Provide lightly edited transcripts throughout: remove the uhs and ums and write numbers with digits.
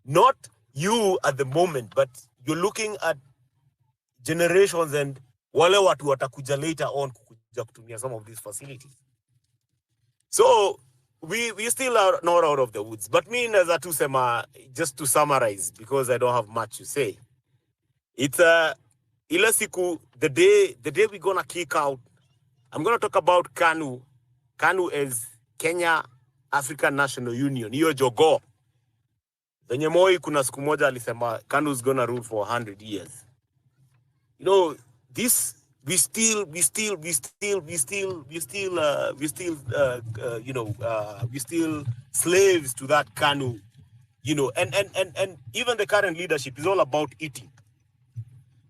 not you at the moment, but you're looking at generations and wale watu watakuja later on kukuja kutumia some of these facilities. So we still are not out of the woods. But me as a tusema, just to summarize, because I don't have much to say, it's ila siku, the day we're gonna kick out, I'm gonna talk about KANU. KANU is Kenya African National Union. Hiyo jogo. Venye Moi kuna siku moja alisema KANU is gonna rule for 100 years. You know, this we still slaves to that KANU, you know, and even the current leadership is all about eating.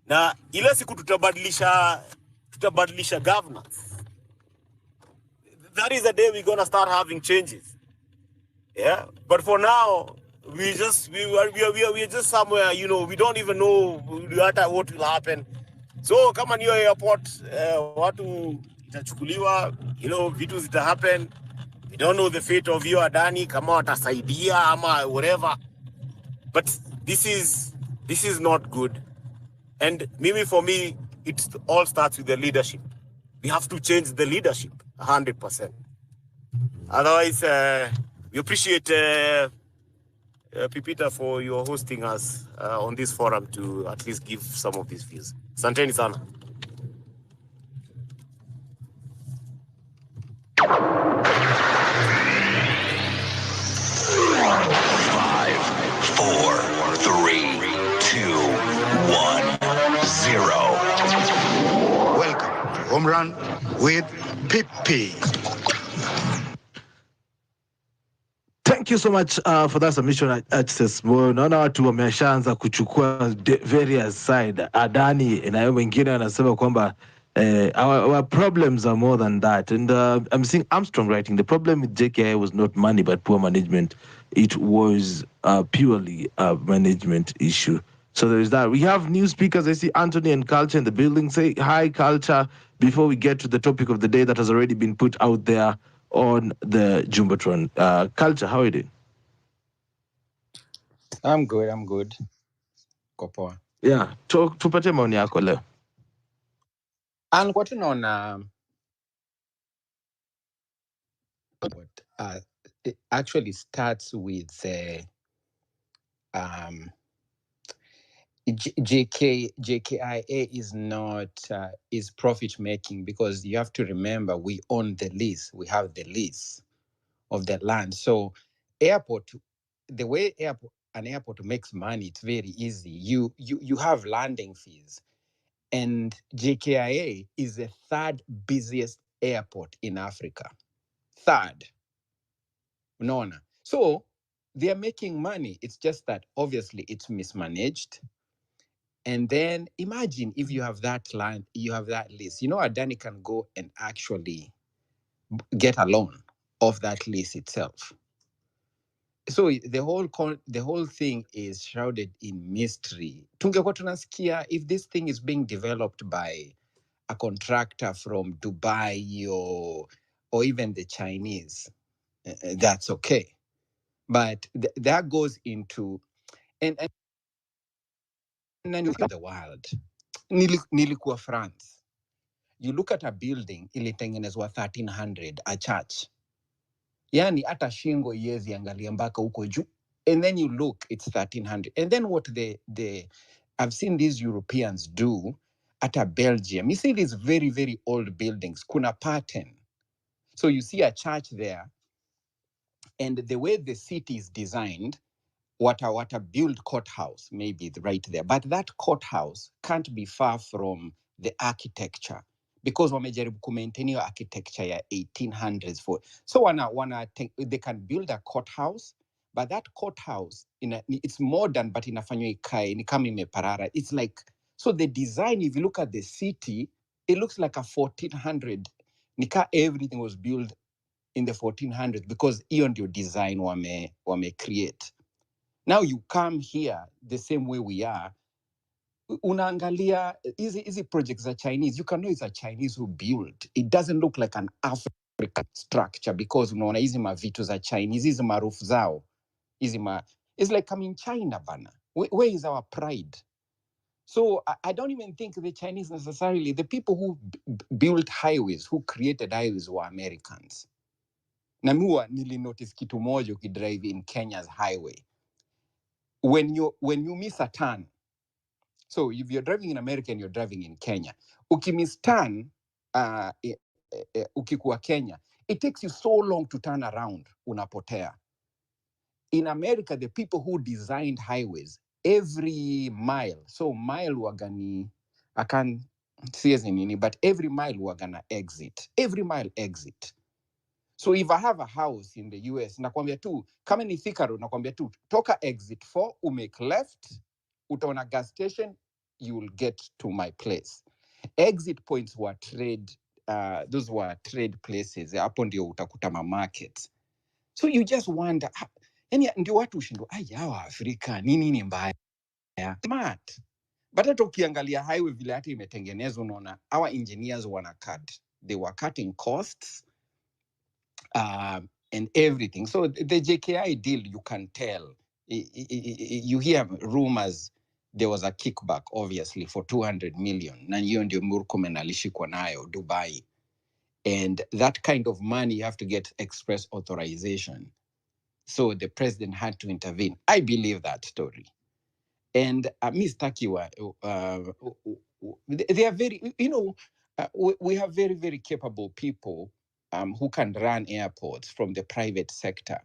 Na ile siku tutabadilisha governance, that is the day we're gonna start having changes. Yeah, but for now we are just somewhere, you know, we don't even know what will happen. So kama niyo airport watu itachukuliwa, you know, vitu zita happen. We don't know the fate of your Adani, kama watasaidia ama whatever. But this is not good. And maybe for me, it all starts with the leadership. We have to change the leadership 100%. Otherwise, we appreciate Pipita for your hosting us on this forum to at least give some of these views. Asanteni sana. 5, 4, 3, 2, 1, 0. Welcome to Home Run with Pippi. Thank you so much for that submission, Access. Naona watu wameshaanza kuchukua various side. Adani na wengine anasema kwamba our problems are more than that. And I'm seeing Armstrong writing, the problem with JKI was not money but poor management. It was purely a management issue. So there is that. We have new speakers. I see Anthony and Culture in the building. Say hi, Culture, before we get to the topic of the day that has already been put out there on the Jumbotron. Culture, how are you doing? I'm good. Kopoa. Yeah, tupate maoni yako leo. And what on it actually starts with JKIA is not is profit making, because you have to remember we own the lease. We have the lease of the land. So airport, the way an airport makes money, it's very easy. You have landing fees, and JKIA is the third busiest airport in Africa. Third. Unaona? So they are making money. It's just that obviously it's mismanaged. And then imagine if you have that land, you have that lease. You know, Adani can go and actually get a loan of that lease itself. So the whole thing is shrouded in mystery. Tungekuwa tunasikia if this thing is being developed by a contractor from Dubai or even the Chinese, that's okay. But that goes into and then you look at the world. Nilikuwa France. You look at a building ilitengenezwa 1300, a church. Yani hata shingo yezi angalia mpaka huko juu. And then you look, it's 1300. And then what I've seen these Europeans do at a Belgium. You see these very, very old buildings. Kuna pattern. So you see a church there, and the way the city is designed, what a build courthouse, maybe right there. But that courthouse can't be far from the architecture, because wamejaribu kumaintain your architecture ya 1800s for. So they can build a courthouse, but that courthouse it's modern, but inafanywa ikae ni kama imeparara. It's like, so the design, if you look at the city, it looks like a 1400. Nika everything was built in the 1400s, because hiyo ndio design wame create. Now you come here the same way we are. Unaangalia easy projects are Chinese. You can know it's a Chinese who built. It doesn't look like an African structure, because unaona hizi mavitu za Chinese, hizi maarufu zao. It's like I'm in China, bana. Where is our pride? So I don't even think the Chinese necessarily, the people who built highways, who created highways were Americans. Na miwa nilinotice kitu moja ukidrive in Kenya's highway. When you miss a turn, so if you're driving in America and you're driving in Kenya, ukimiss turn, ukikuwa Kenya, it takes you so long to turn around, unapotea. In America, the people who designed highways, every mile, so mile wagani, I can't see as in any, but every mile wagana exit. Every mile exit. So if I have a house in the US, nakwambia tu, kama ni Thika Road, nakwambia tu, toka exit 4, make left, utaona gas station, you will get to my place. Exit points were trade, those were trade places. Hapo ndio utakuta ma markets. So you just wonder, yani ndio watu ushindwa, hawa Afrika, nini mbaya? Smart. But hata ukiangalia highway vile hata imetengenezwa, unaona, our engineers wana cut. They were cutting costs. And everything. So the JKI deal, you can tell. You hear rumors there was a kickback, obviously, for 200 million. Na hiyo ndio Murkomen alishikwa nayo, Dubai. And that kind of money, you have to get express authorization. So the president had to intervene. I believe that story. And Ms. Takiwa, they are very, we have very, very capable people who can run airports from the private sector.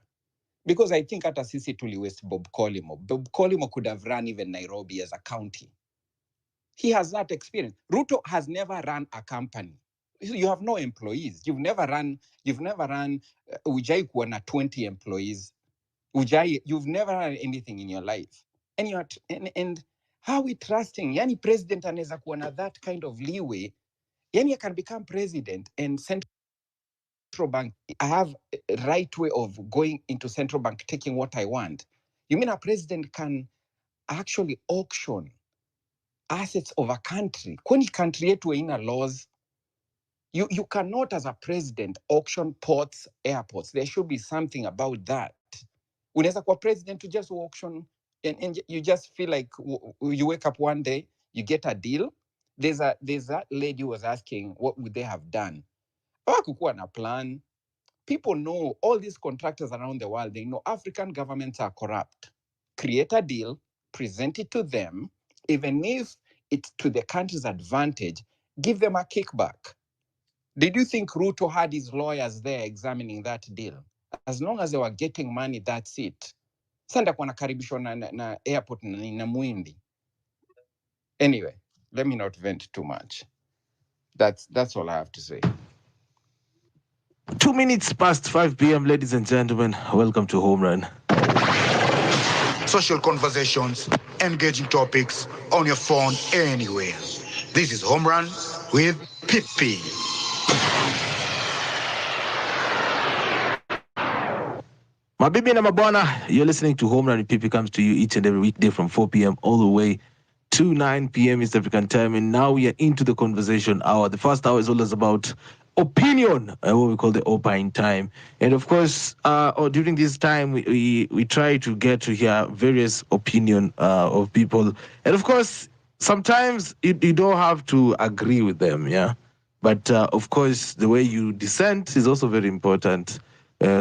Because I think hata sisi tuliwaste Bob Collymore. Bob Collymore could have run even Nairobi as a county. He has that experience. Ruto has never run a company. You have no employees. You've never run, Ujai kuwa na 20 employees. Ujai, you've never run anything in your life. And you are, and how are we trusting? Yani president anaweza kuwa na that kind of leeway. Yani I can become president and central bank, I have a right way of going into central bank, taking what I want. You mean a president can actually auction assets of a country? Kwani country yetu haina laws? You cannot, as a president, auction ports, airports. There should be something about that. Unaweza kuwa president to just auction, and you just feel like you wake up one day, you get a deal. There's that lady who was asking what would they have done. Hawakukuwa na plan. People know, all these contractors around the world, they know African governments are corrupt. Create a deal, present it to them, even if it's to the country's advantage, give them a kickback. Did you think Ruto had his lawyers there examining that deal? As long as they were getting money, that's it. Sanda kwa nakaribishwa na airport na Muindi. Anyway, let me not vent too much. That's all I have to say. 2 minutes past 5 p.m., ladies and gentlemen. Welcome to Home Run. Social conversations, engaging topics on your phone anywhere. This is Home Run with Pippi. Mabibi na mabwana, you're listening to Home Run with Pipi, comes to you each and every weekday from 4 p.m. all the way to 9 p.m. East African time. And now we are into the conversation hour. The first hour is always about opinion, what we call the opine time. And of course, during this time, we try to get to hear various opinion of people. And of course, sometimes you don't have to agree with them, yeah. But of course, the way you dissent is also very important.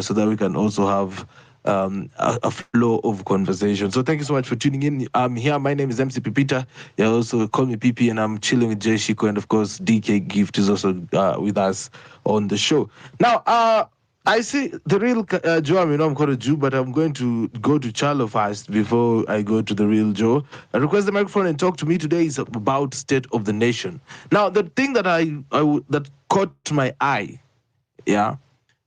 So that we can also have a flow of conversation. So thank you so much for tuning in. I'm here. My name is MC Pipita. You also call me Pipi, and I'm chilling with Jay Shiko, and of course DK Gift is also with us on the show. Now, I see the real Joe. I mean, I'm called a Jew, but I'm going to go to Charlo first before I go to the real Joe. I request the microphone and talk to me today is about state of the nation. Now, the thing that that caught my eye, yeah,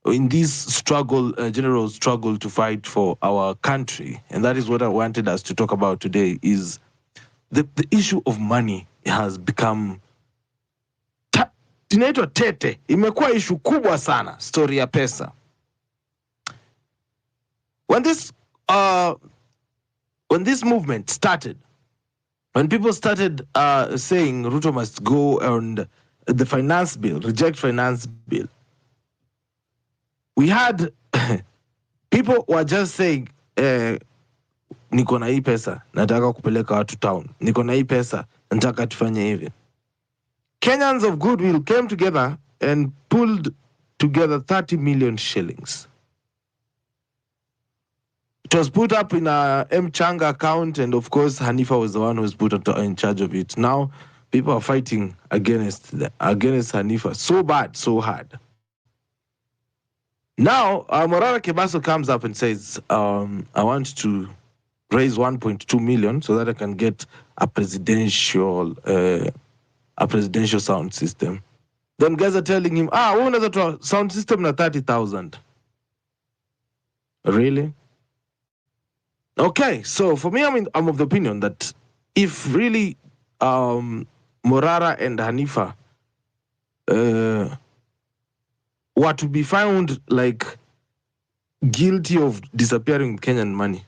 in this struggle, general struggle to fight for our country, and that is what I wanted us to talk about today, is the issue of money has become inaitwa tete, imekuwa issue kubwa sana, story ya pesa. When this movement started, when people started saying Ruto must go and the finance bill, reject finance bill, we had people were just saying niko na hii pesa, nataka kupeleka watu town. Niko na hii pesa, nataka tufanye hivi. Kenyans of goodwill came together and pulled together 30 million shillings. It was put up in a M-Changa account, and of course, Hanifa was the one who was put in charge of it. Now, people are fighting against Hanifa. So bad, so hard. Now, Morara Kebaso comes up and says, I want to raise 1.2 million so that I can get a presidential sound system. Then guys are telling him, wewe unaweza toa sound system na 30,000. Really? Okay, so for me, I'm of the opinion that if really Morara and Hanifa were to be found like guilty of disappearing Kenyan money,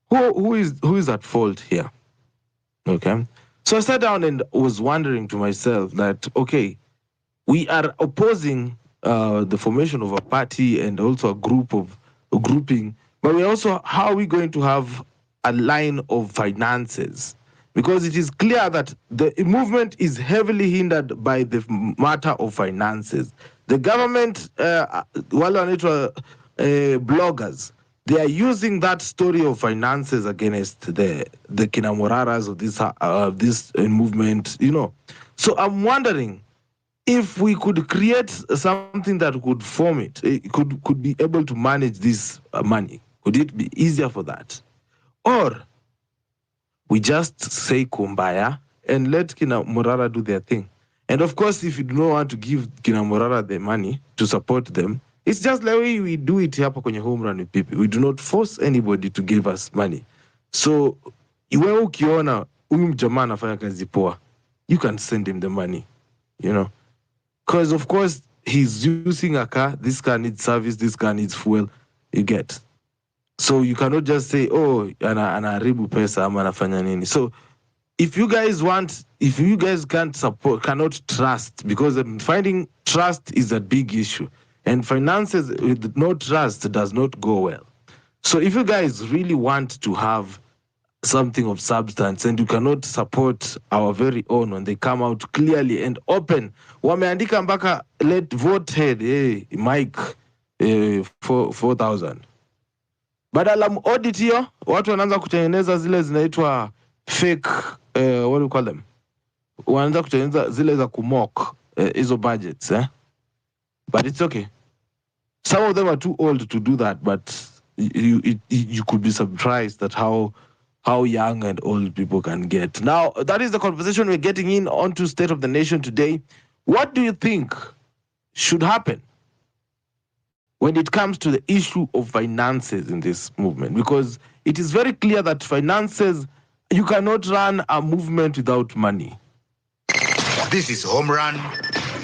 who is at fault here? Okay, so I sat down and was wondering to myself that, okay, we are opposing the formation of a party and also a grouping, but we also, how are we going to have a line of finances? Because it is clear that the movement is heavily hindered by the matter of finances. The government, bloggers, they are using that story of finances against the Kinamoraras of this movement, So I'm wondering if we could create something that could form it could be able to manage this money. Could it be easier for that? Or we just say kumbaya and let Kina Morara do their thing. And of course, if you do not want to give Kina Morara the money to support them, it's just the way we do it here kwenye home run with people. We do not force anybody to give us money. So, iwe ukiona huyu mjamaa anafanya kazi poa, you can send him the money, Because of course, he's using a car, this car needs service, this car needs fuel, you get. So you cannot just say, anaharibu pesa ama anafanya nini. So if you guys can't support, cannot trust, because finding trust is a big issue. And finances with no trust does not go well. So if you guys really want to have something of substance and you cannot support our very own when they come out clearly and open, wameandika mpaka let vote head, Mike, 4,000. Badala audit hiyo, watu wanaanza kutengeneza zile zinaitwa fake, what do you call them? Wanaanza kutengeneza zile za kumock hizo budgets, But it's okay. Some of them are too old to do that, but you could be surprised at how young and old people can get. Now, that is the conversation we're getting in onto State of the Nation today. What do you think should happen when it comes to the issue of finances in this movement? Because it is very clear that finances, you cannot run a movement without money. This is Home Run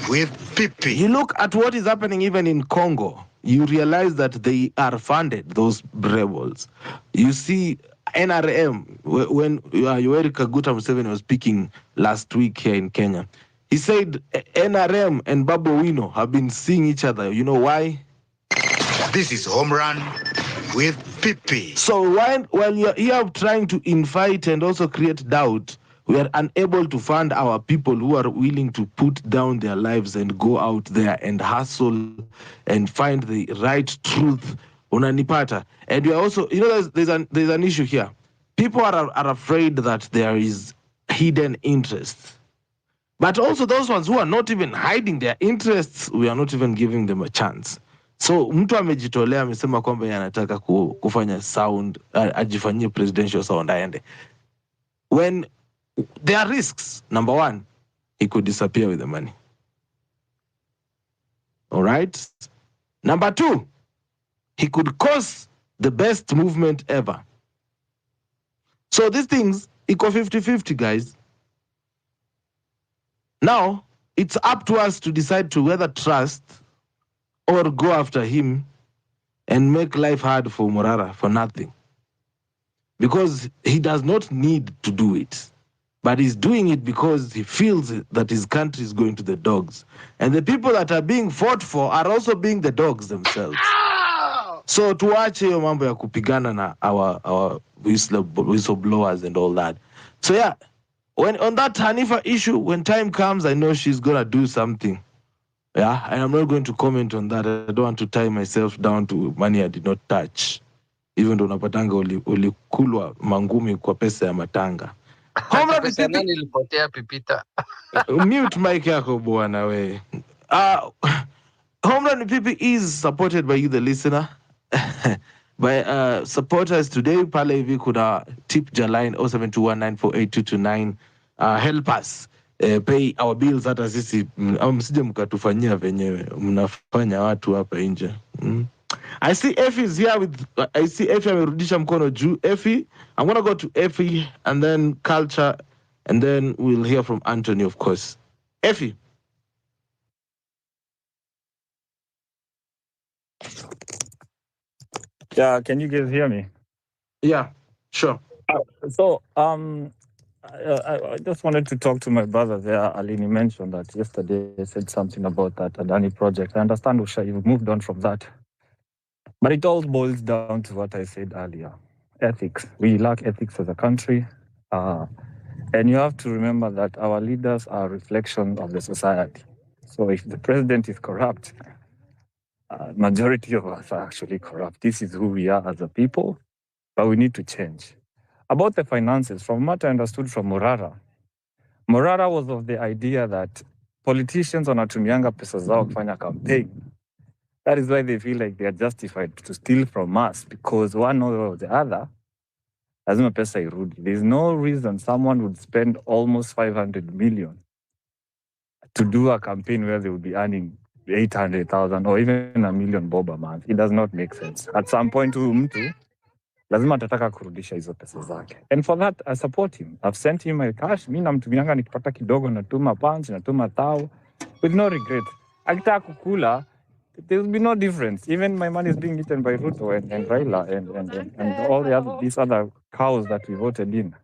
with Pipi. You look at what is happening even in Congo, you realize that they are funded, those rebels. You see NRM, when Yoweri Kaguta Museveni was speaking last week here in Kenya, he said NRM and Babu Wino have been seeing each other. You know why? This is Home Run with Pipi. So while you're here trying to invite and also create doubt, we are unable to fund our people who are willing to put down their lives and go out there and hustle and find the right truth. Unanipata. And we are also, there's an issue here. People are afraid that there is hidden interests. But also those ones who are not even hiding their interests, we are not even giving them a chance. So mtu amejitolea amesema kwamba anataka kufanya sound, ajifanyie presidential sound aende. When there are risks, number one, he could disappear with the money. All right? Number two, he could cause the best movement ever. So these things equal 50-50, guys. Now, it's up to us to decide to whether trust or go after him and make life hard for Morara for nothing. Because he does not need to do it. But he's doing it because he feels that his country is going to the dogs. And the people that are being fought for are also being the dogs themselves. So tuache hiyo mambo ya kupigana na our whistleblowers and all that. So yeah, when on that Hanifa issue, when time comes, I know she's gonna do something. Yeah, and I'm not going to comment on that. I don't want to tie myself down to money I did not touch. Even though unapatanga ulikulwa mangumi kwa pesa ya matanga. Homrani Pesa pipi, nani ilipotea Pipita? mute mic yako bwana we. Homeland Pipi is supported by you, the listener. By supporters today, pale hivi kuna tip jaline 0721948229. Help us pay our bills, hata sisi au msije mkatufanyia venyewe, mnafanya watu hapa nje. I see Effie is here with I see Effie amerudisha mkono juu. Effie, I'm gonna go to Effie and then culture and then we'll hear from Anthony, of course. Effie. Yeah, can you guys hear me? Yeah, sure. So, I just wanted to talk to my brother there. Alini mentioned that yesterday. He said something about that Adani project. I understand, Usha, you've moved on from that. But it all boils down to what I said earlier. Ethics. We lack ethics as a country. And you have to remember that our leaders are a reflection of the society. So if the president is corrupt, majority of us are actually corrupt. This is who we are as a people, but we need to change. About the finances, from what I understood from Morara was of the idea that politicians wanatumianga pesa zao kufanya campaign. That is why they feel like they are justified to steal from us, because one or the other, lazima pesa irudi. There's no reason someone would spend almost 500 million to do a campaign where they will be earning 800,000 or even a million bob a month. It does not make sense. At some point, mtu lazima atataka kurudisha hizo pesa zake. And for that, I support him. I've sent him my cash. Mi namtumianga nikipata kidogo, natuma punch, natuma tao, with no regret. Akitaka kukula, there will be no difference. Even my money is being eaten by Ruto and Raila and all these other cows that we voted in.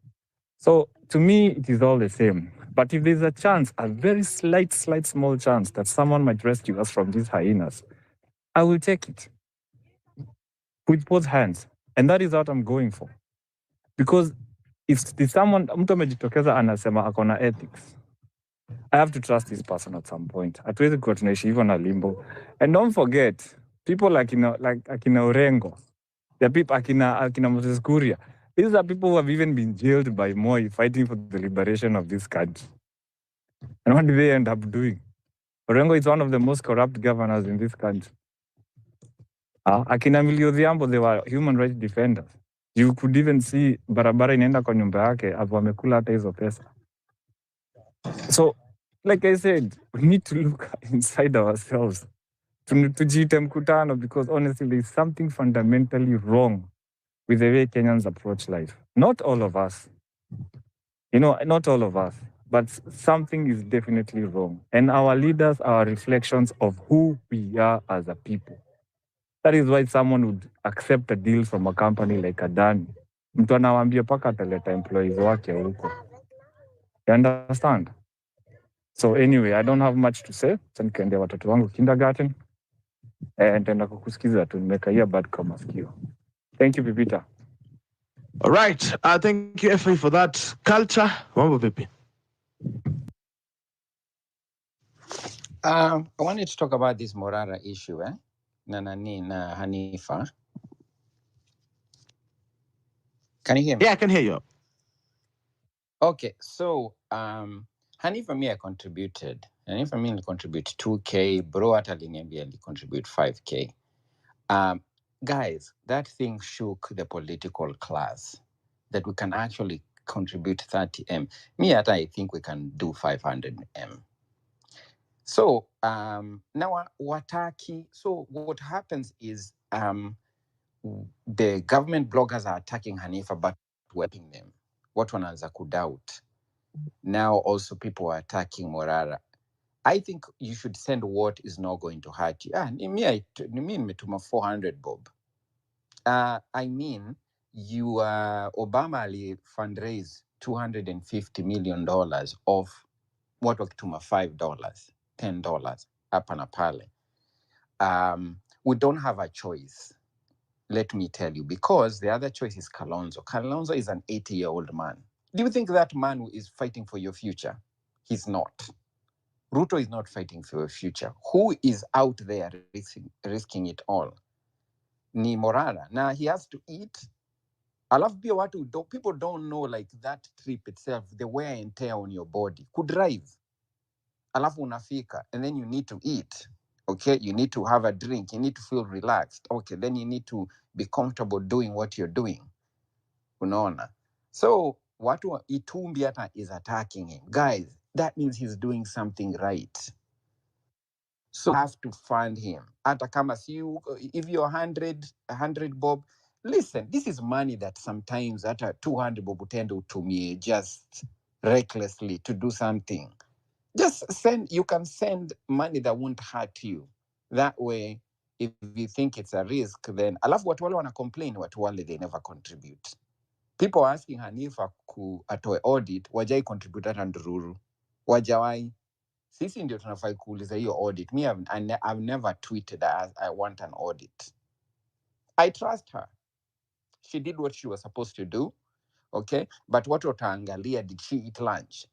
So to me, it is all the same. But if there's a chance, a very slight, small chance that someone might rescue us from these hyenas, I will take it with both hands. And that is what I'm going for. Because if someone, mtu amejitokeza anasema akona ethics, I have to trust this person at some point. Hatuwezi kuwa tunaishi hivyo na limbo. And don't forget, people like Akina Orengo, the people Akina Moses Kuria, these are people who have even been jailed by Moi fighting for the liberation of this country. And what did they end up doing? Orengo is one of the most corrupt governors in this country. Akina Milio Odhiambo, they were human rights defenders. You could even see barabara inaenda kwa nyumba yake hapo amekula hata hizo pesa. So, like I said, we need to look inside ourselves. Tujiite mkutano, because honestly, there's something fundamentally wrong with the way Kenyans approach life. Not all of us. Not all of us. But something is definitely wrong. And our leaders are reflections of who we are as a people. That is why someone would accept a deal from a company like Adani. Mtu anawaambia paka ataleta employees wake huko. You understand? So anyway, I don't have much to say. Sasa nikaendea watoto wangu kindergarten. Nitaenda kukusikiza tu, nimeka earbud kwa masikio. Thank you, Pipita. All right. Thank you, Effie, for that. Culture, mambo vipi? I wanted to talk about this Morara issue, na Hanifa. Can you hear me? Yeah, I can hear you. Okay, so Hanifa me I contributed. Hanifa me contribute 2K, bro at aliniambia contribute 5K. Guys, that thing shook the political class that we can actually contribute 30M. Me at I think we can do 500M. So now wataki. So what happens is the government bloggers are attacking Hanifa, but working them. What wanaanza kudoubt. Now also people are attacking Morara. I think you should send what is not going to hurt you. Me nimetuma 400 bob. I mean, you Obama ali fundraise $250 million of what wakituma $5, $10 hapa na pale. We don't have a choice. Let me tell you, because the other choice is Kalonzo. Kalonzo is an 80-year-old man. Do you think that man is fighting for your future? He's not. Ruto is not fighting for your future. Who is out there risking it all? Ni Morara. Now he has to eat. Alafu pia people don't know like that trip itself, the wear and tear on your body. Kudrive. Alafu unafika, and then you need to eat. Okay, you need to have a drink. You need to feel relaxed. Okay, then you need to be comfortable doing what you're doing. Unaona? So watu Itumbi hata is attacking him. Guys, that means he's doing something right. So you have to fund him. Hata kama if you're 100 bob, listen, this is money that sometimes hata 200 bob utendo to me just recklessly to do something. Just you can send money that won't hurt you. That way, if you think it's a risk, then alafu watu wale wana complain, watu wale they never contribute. People are asking Hanifa atoe audit, wajai contribute hata ndururu. Wajawai. Sisi ndio tunafai kuuliza hiyo audit. Me, I've never tweeted as I want an audit. I trust her. She did what she was supposed to do. Okay, but what wataangalia, did she eat lunch?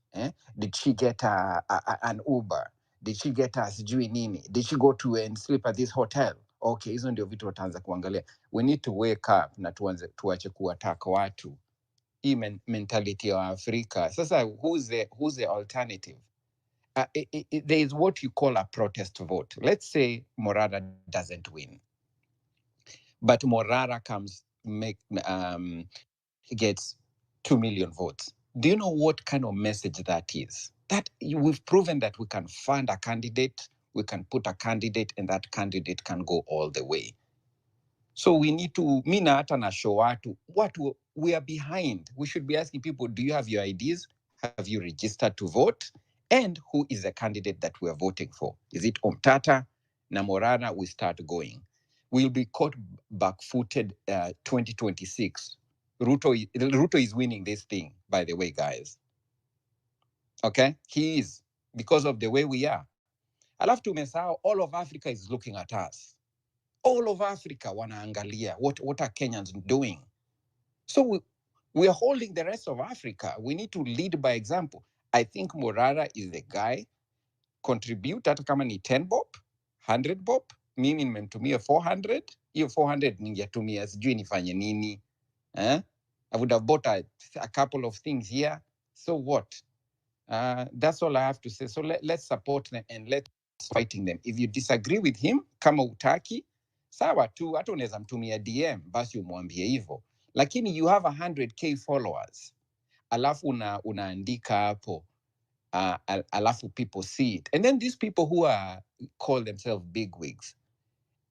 Did she get an Uber? Did she get a sijui nini? Did she go to and sleep at this hotel? Okay, hizo ndio vitu wataanza kuangalia. We need to wake up na tuache kuattack watu. Hii mentality ya Afrika. Sasa who's the alternative? There is what you call a protest vote. Let's say Morara doesn't win, but Morara gets 2 million votes. Do you know what kind of message that is? That we've proven that we can fund a candidate, we can put a candidate, and that candidate can go all the way. So we need to, mina hata na show what we are behind. We should be asking people, do you have your IDs? Have you registered to vote? And who is the candidate that we are voting for? Is it Omtata? Na Morara, we start going. We'll be caught back-footed 2026. Ruto is winning this thing, by the way, guys. Okay? He is, because of the way we are. Alafu tumesahau, all of Africa is looking at us. All of Africa wanaangalia what are Kenyans doing. So we are holding the rest of Africa. We need to lead by example. I think Morara is the guy. Contribute hata kama ni 10 bob, 100 bob. Mimi nimemtumia 400. Hiyo 400 ningetumia sijui nifanye nini. I would have bought a couple of things here. So what? That's all I have to say. So let's support them and let's fighting them. If you disagree with him, kama utaki, sawa tu, hata unaweza mtumia DM, basi umwambie hivyo. Lakini you have 100k followers. Alafu unaandika hapo. Alafu people see it. And then these people who call themselves bigwigs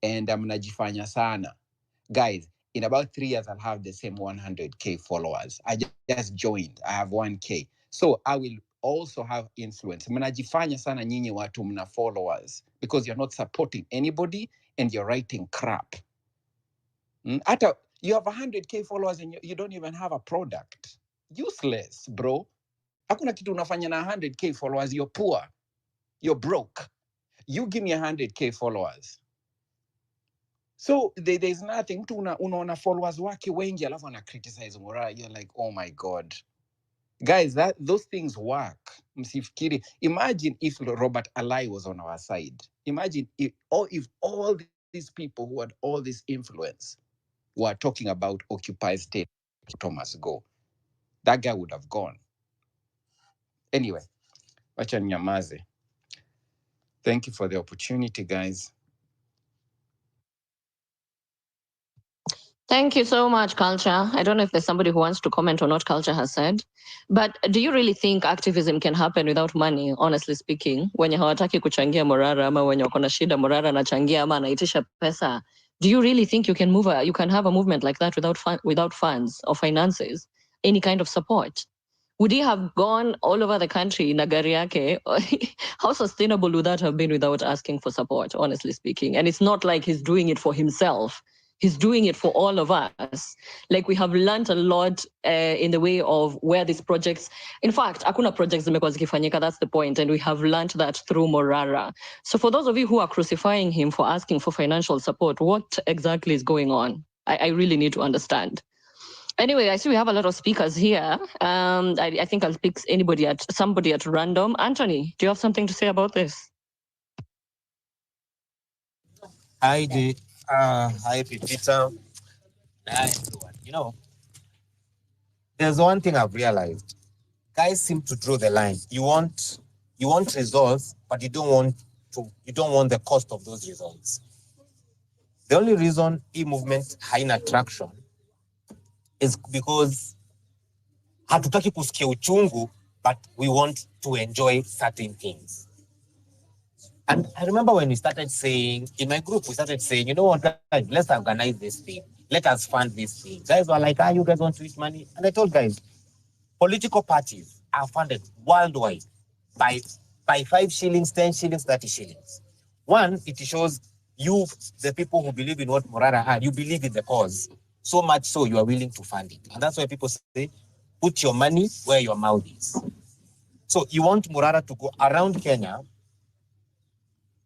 and mnajifanya sana. Guys, in about 3 years, I'll have the same 100k followers. I just joined. I have 1k. So I will also have influence. Mnajifanya sana nyinyi watu mna followers because you're not supporting anybody and you're writing crap. Ata, you have 100k followers and you don't even have a product. Useless, bro. Hakuna kitu unafanya na 100k followers. You're poor. You're broke. You give me 100k followers. So there's nothing. Mtu unaona followers wake wengi alafu ana criticize Morara. You're like, oh my God. Guys, those things work. Msifikiri. Imagine if Robert Alai was on our side. Imagine if all these people who had all this influence were talking about Occupy State, Thomas Go. That guy would have gone. Anyway, wacha nyamaze. Thank you for the opportunity, guys. Thank you so much, Culture. I don't know if there's somebody who wants to comment on what Culture has said, but do you really think activism can happen without money, honestly speaking? Wenye hawataki kuchangia Morara ama wenye wako na shida Morara anachangia ama anaitisha pesa. Do you really think you can have a movement like that without funds or finances, any kind of support? Would he have gone all over the country na gari yake? How sustainable would that have been without asking for support, honestly speaking? And it's not like he's doing it for himself. He's doing it for all of us. Like, we have learned a lot in the way of where these projects, in fact, hakuna projects zimekuwa zikifanyika, that's the point. And we have learned that through Morara. So for those of you who are crucifying him for asking for financial support, what exactly is going on? I really need to understand. Anyway, I see we have a lot of speakers here. I think I'll pick somebody at random. Anthony, do you have something to say about this? Hi, hi, Peter. Hi, everyone. There's one thing I've realized. Guys seem to draw the line. You want results, but you don't want the cost of those results. The only reason e-movement haina traction is because hatutaki kusikia uchungu, but we want to enjoy certain things. And I remember when we started saying, in my group, we started saying, you know what, guys, let's organize this thing. Let us fund this thing. Guys were like, you guys want to eat money? And I told guys, political parties are funded worldwide by 5 shillings, 10 shillings, 30 shillings. One, it shows you, the people who believe in what Morara had, you believe in the cause. So much so you are willing to fund it. And that's why people say, put your money where your mouth is. So you want Morara to go around Kenya.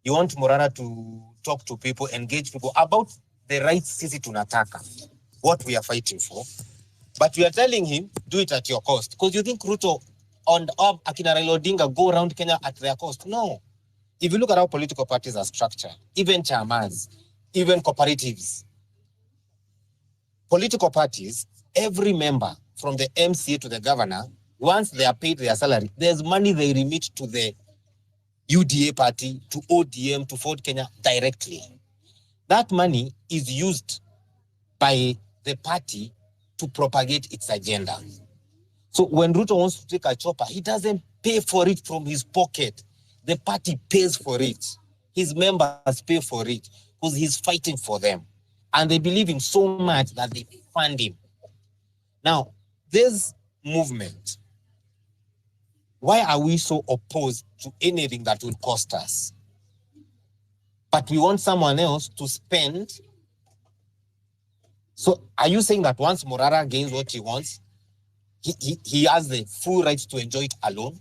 You want Morara to talk to people, engage people about the rights sisi tunataka, what we are fighting for. But we are telling him, do it at your cost. Because you think Ruto and Akina Raila Odinga go around Kenya at their cost? No. If you look at how political parties are structured, even chairmans, even cooperatives, political parties, every member from the MCA to the governor, once they are paid their salary, there's money they remit to the UDA party, to ODM, to Ford Kenya directly. That money is used by the party to propagate its agenda. So when Ruto wants to take a chopper, he doesn't pay for it from his pocket. The party pays for it. His members pay for it because he's fighting for them. And they believe him so much that they fund him. Now, this movement, why are we so opposed to anything that will cost us? But we want someone else to spend. So are you saying that once Morara gains what he wants, he has the full right to enjoy it alone?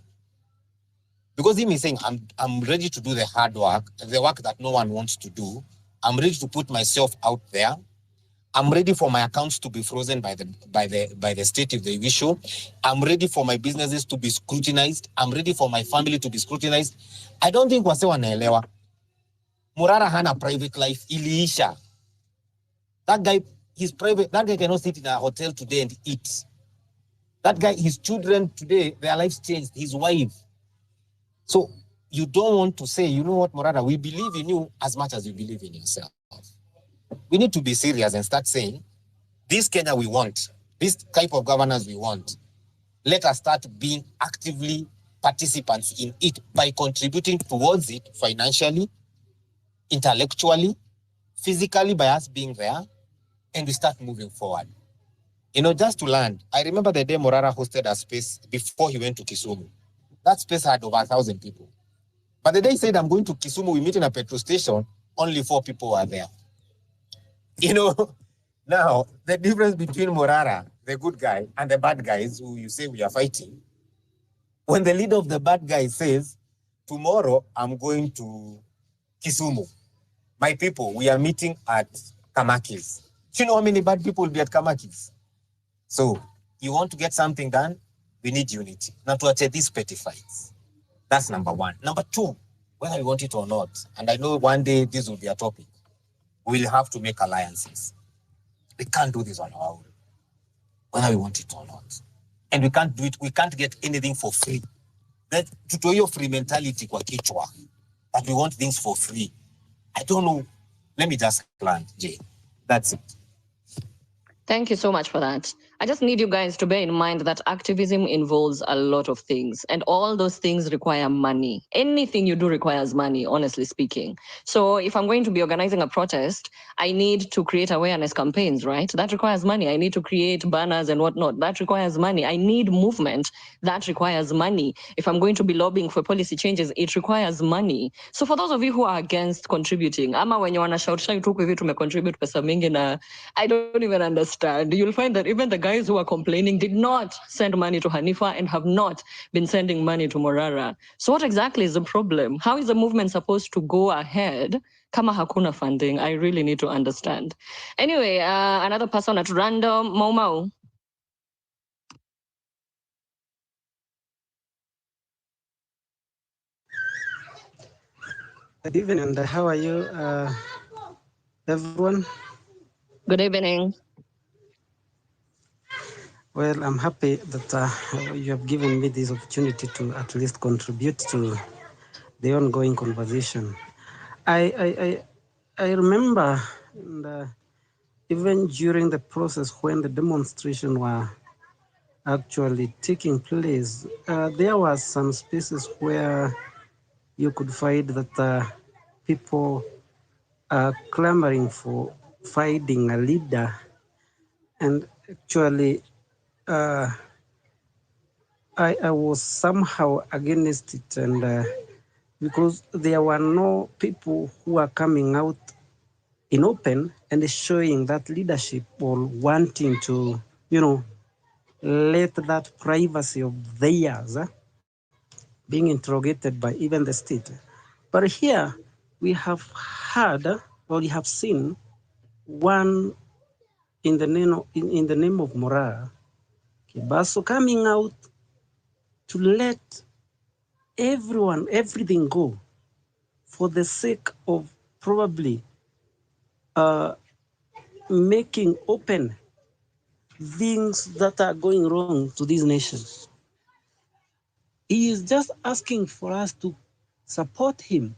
Because him is saying, I'm ready to do the hard work, the work that no one wants to do. I'm ready to put myself out there. I'm ready for my accounts to be frozen by the state if they wish so. I'm ready for my businesses to be scrutinized. I'm ready for my family to be scrutinized. I don't think wase wanaelewa. Morara hana private life, iliisha. That guy cannot sit in a hotel today and eat. That guy, his children today, their lives changed, his wife. So you don't want to say, you know what, Morara, we believe in you as much as you believe in yourself. We need to be serious and start saying, this Kenya we want, this type of governance we want. Let us start being actively participants in it by contributing towards it financially, intellectually, physically by us being there, and we start moving forward. Just to land, I remember the day Morara hosted a space before he went to Kisumu. That space had over 1,000 people. But the day he said, I'm going to Kisumu, we meet in a petrol station, only 4 people were there. Now, the difference between Morara, the good guy, and the bad guys who you say we are fighting, when the leader of the bad guy says, tomorrow I'm going to Kisumu, my people, we are meeting at Kamaki's. Do you know how many bad people will be at Kamaki's? So, you want to get something done, we need unity. Not to achieve these petty fights. That's number one. Number two, whether we want it or not, and I know one day this will be a topic, we'll have to make alliances. We can't do this on our own, whether we want it or not. And we can't do it, we can't get anything for free. That tutoyo free mentality kwa kichwa, that we want things for free. I don't know. Let me just land, Jay. That's it. Thank you so much for that. I just need you guys to bear in mind that activism involves a lot of things, and all those things require money. Anything you do requires money, honestly speaking. So if I'm going to be organizing a protest, I need to create awareness campaigns, right? That requires money. I need to create banners and whatnot. That requires money. I need movement. That requires money. If I'm going to be lobbying for policy changes, it requires money. So for those of you who are against contributing, ama wenye wanashauri tu hivi tumecontribute pesa mingi na I don't even understand. You'll find that even the guy guys who are complaining did not send money to Hanifa and have not been sending money to Morara. So what exactly is the problem? How is the movement supposed to go ahead kama hakuna funding? I really need to understand. Anyway, another person at random, Mau. Good evening, and how are you, everyone? Good evening. Well, I'm happy that you have given me this opportunity to at least contribute to the ongoing conversation. I remember, and, even during the process when the demonstration were actually taking place, there were some spaces where you could find that people are clamoring for finding a leader, and actually I was somehow against it, and because there were no people who are coming out in open and showing that leadership or wanting to, let that privacy of theirs being interrogated by even the state. But here we have heard or we have seen one in the name of Morara, Kibaso, coming out to let everything go for the sake of probably making open things that are going wrong to this nation. He is just asking for us to support him.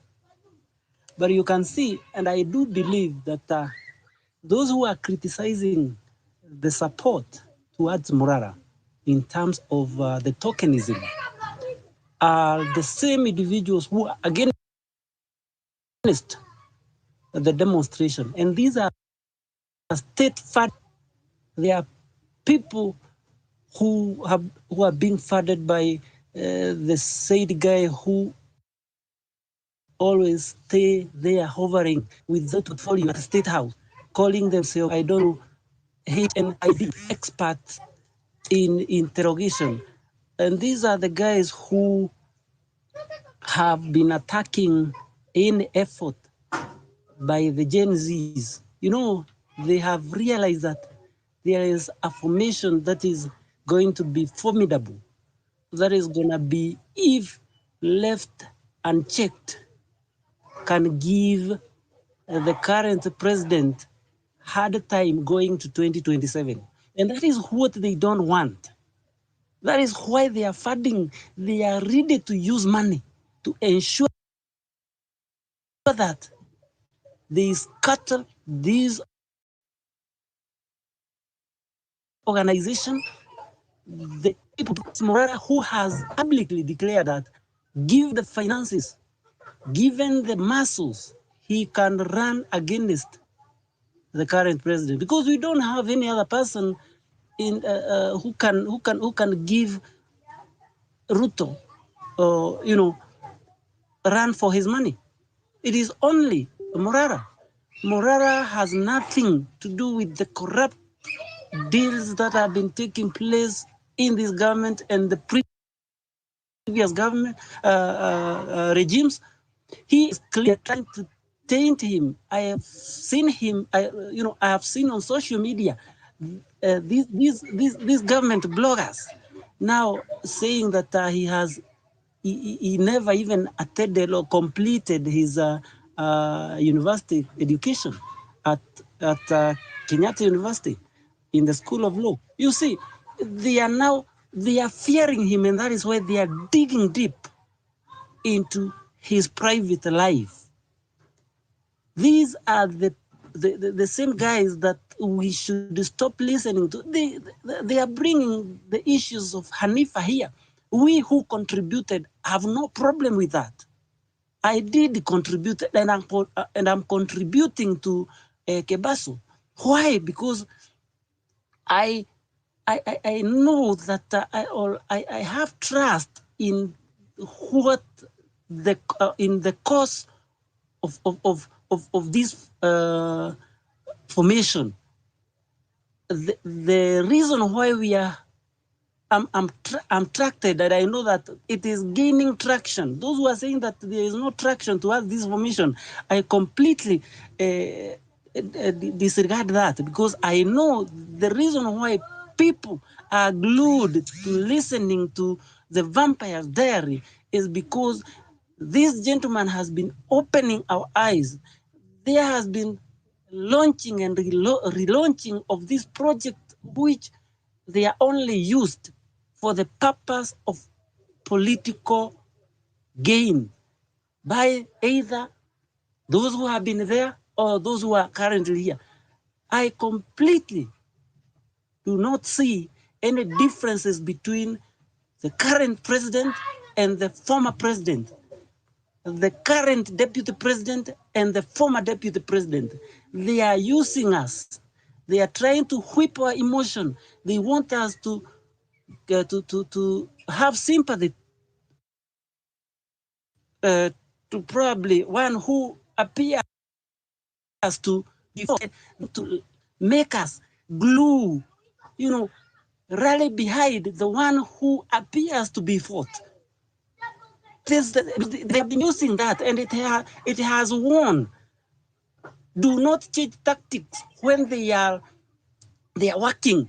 But you can see, and I do believe that those who are criticizing the support towards Morara in terms of the tokenism are the same individuals who are against the demonstration. And these are state funded. They are people who are being funded by the said guy who always stay there hovering with that portfolio at the State House, calling themselves, I don't know, HNID experts in interrogation. And these are the guys who have been attacking any effort by the Gen Zs. They have realized that there is a formation that is going to be formidable, that is going to be, if left unchecked, can give the current president hard time going to 2027. And that is what they don't want. That is why they are funding. They are ready to use money to ensure that they scatter these organization, the people, Morara, who has publicly declared that give the finances, given the muscles, he can run against the current president, because we don't have any other person who can give Ruto, run for his money. It is only Morara. Morara has nothing to do with the corrupt deals that have been taking place in this government and the previous government regimes. He is clearly trying to taint him. I have seen him. I have seen on social media these government bloggers now saying that he never even attended or completed his university education at Kenyatta University in the School of Law. You see, they are fearing him, and that is why they are digging deep into his private life. These are the same guys that we should stop listening to. They are bringing the issues of Hanifa here. We who contributed have no problem with that. I did contribute, and I'm contributing to Kebaso. Why? Because I know that I have trust in what in the cause of this formation. the reason why we are I'm tracted, and I know that it is gaining traction. Those who are saying that there is no traction towards this formation, I completely disregard that, because I know the reason why people are glued to listening to the Vampire's Diary is because this gentleman has been opening our eyes. There has been launching and relaunching of this project, which they are only used for the purpose of political gain by either those who have been there or those who are currently here. I completely do not see any differences between the current president and the former president, the current deputy president and the former deputy president. They are using us. They are trying to whip our emotion. They want us to have sympathy to probably one who appears to make us glue, rally behind the one who appears to be fought. They have been using that, and it has won. Do not change tactics when they are working.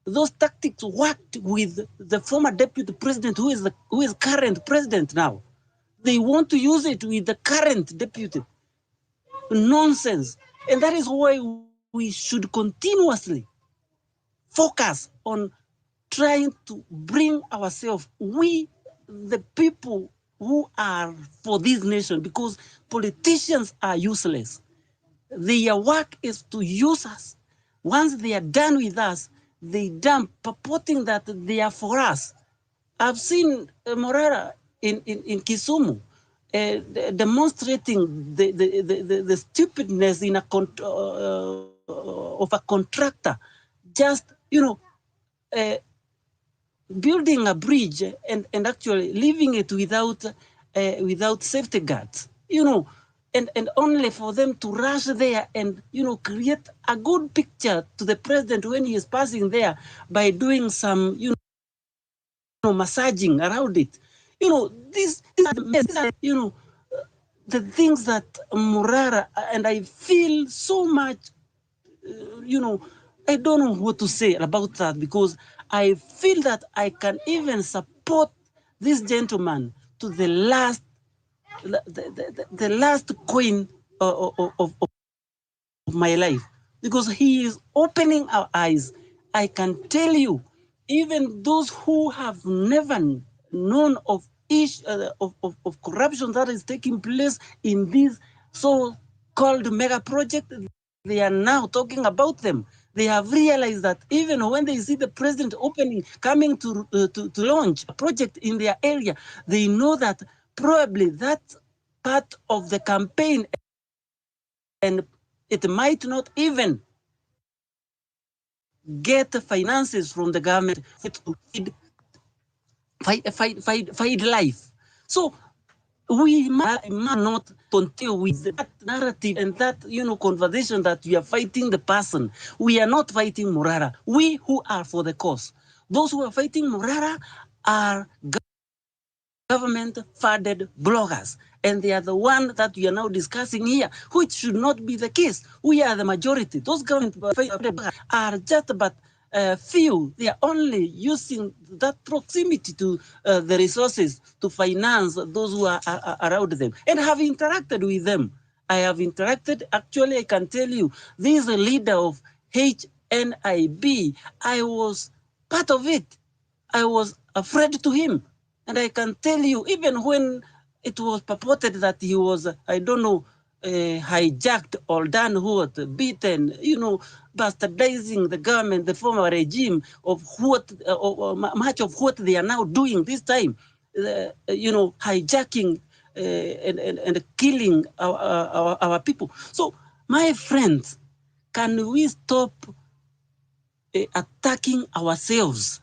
Those tactics worked with the former deputy president, who is current president now. They want to use it with the current deputy. Nonsense. And that is why we should continuously focus on trying to bring ourselves, we, the people who are for this nation, because politicians are useless. Their work is to use us. Once they are done with us, they dump, purporting that they are for us. I've seen Morera in Kisumu demonstrating the stupidness in of a contractor, just building a bridge and actually leaving it without safety guards, and only for them to rush there and create a good picture to the president when he is passing there by doing some massaging around it. These are the things that Murara, and I feel so much, I don't know what to say about that, because I feel that I can even support this gentleman to the last coin of my life, because he is opening our eyes. I can tell you, even those who have never known of of corruption that is taking place in this so-called mega project, they are now talking about them. They have realized that even when they see the president coming to launch a project in their area, they know that probably that part of the campaign, and it might not even get finances from the government to fight life. So we must not continue with that narrative and that conversation that we are fighting the person. We are not fighting Morara. We who are for the cause. Those who are fighting Morara are government-funded bloggers, and they are the one that we are now discussing here, which should not be the case. We are the majority. Those government-funded bloggers are just but few. They are only using that proximity to the resources to finance those who are around them, and have interacted with them. I have interacted. Actually, I can tell you, this is a leader of HNIB. I was part of it. I was afraid to him. And I can tell you, even when it was purported that he was, I don't know, hijacked or done what, beaten, bastardizing the government, the former regime of what, much of what they are now doing this time, hijacking and killing our people. So, my friends, can we stop attacking ourselves?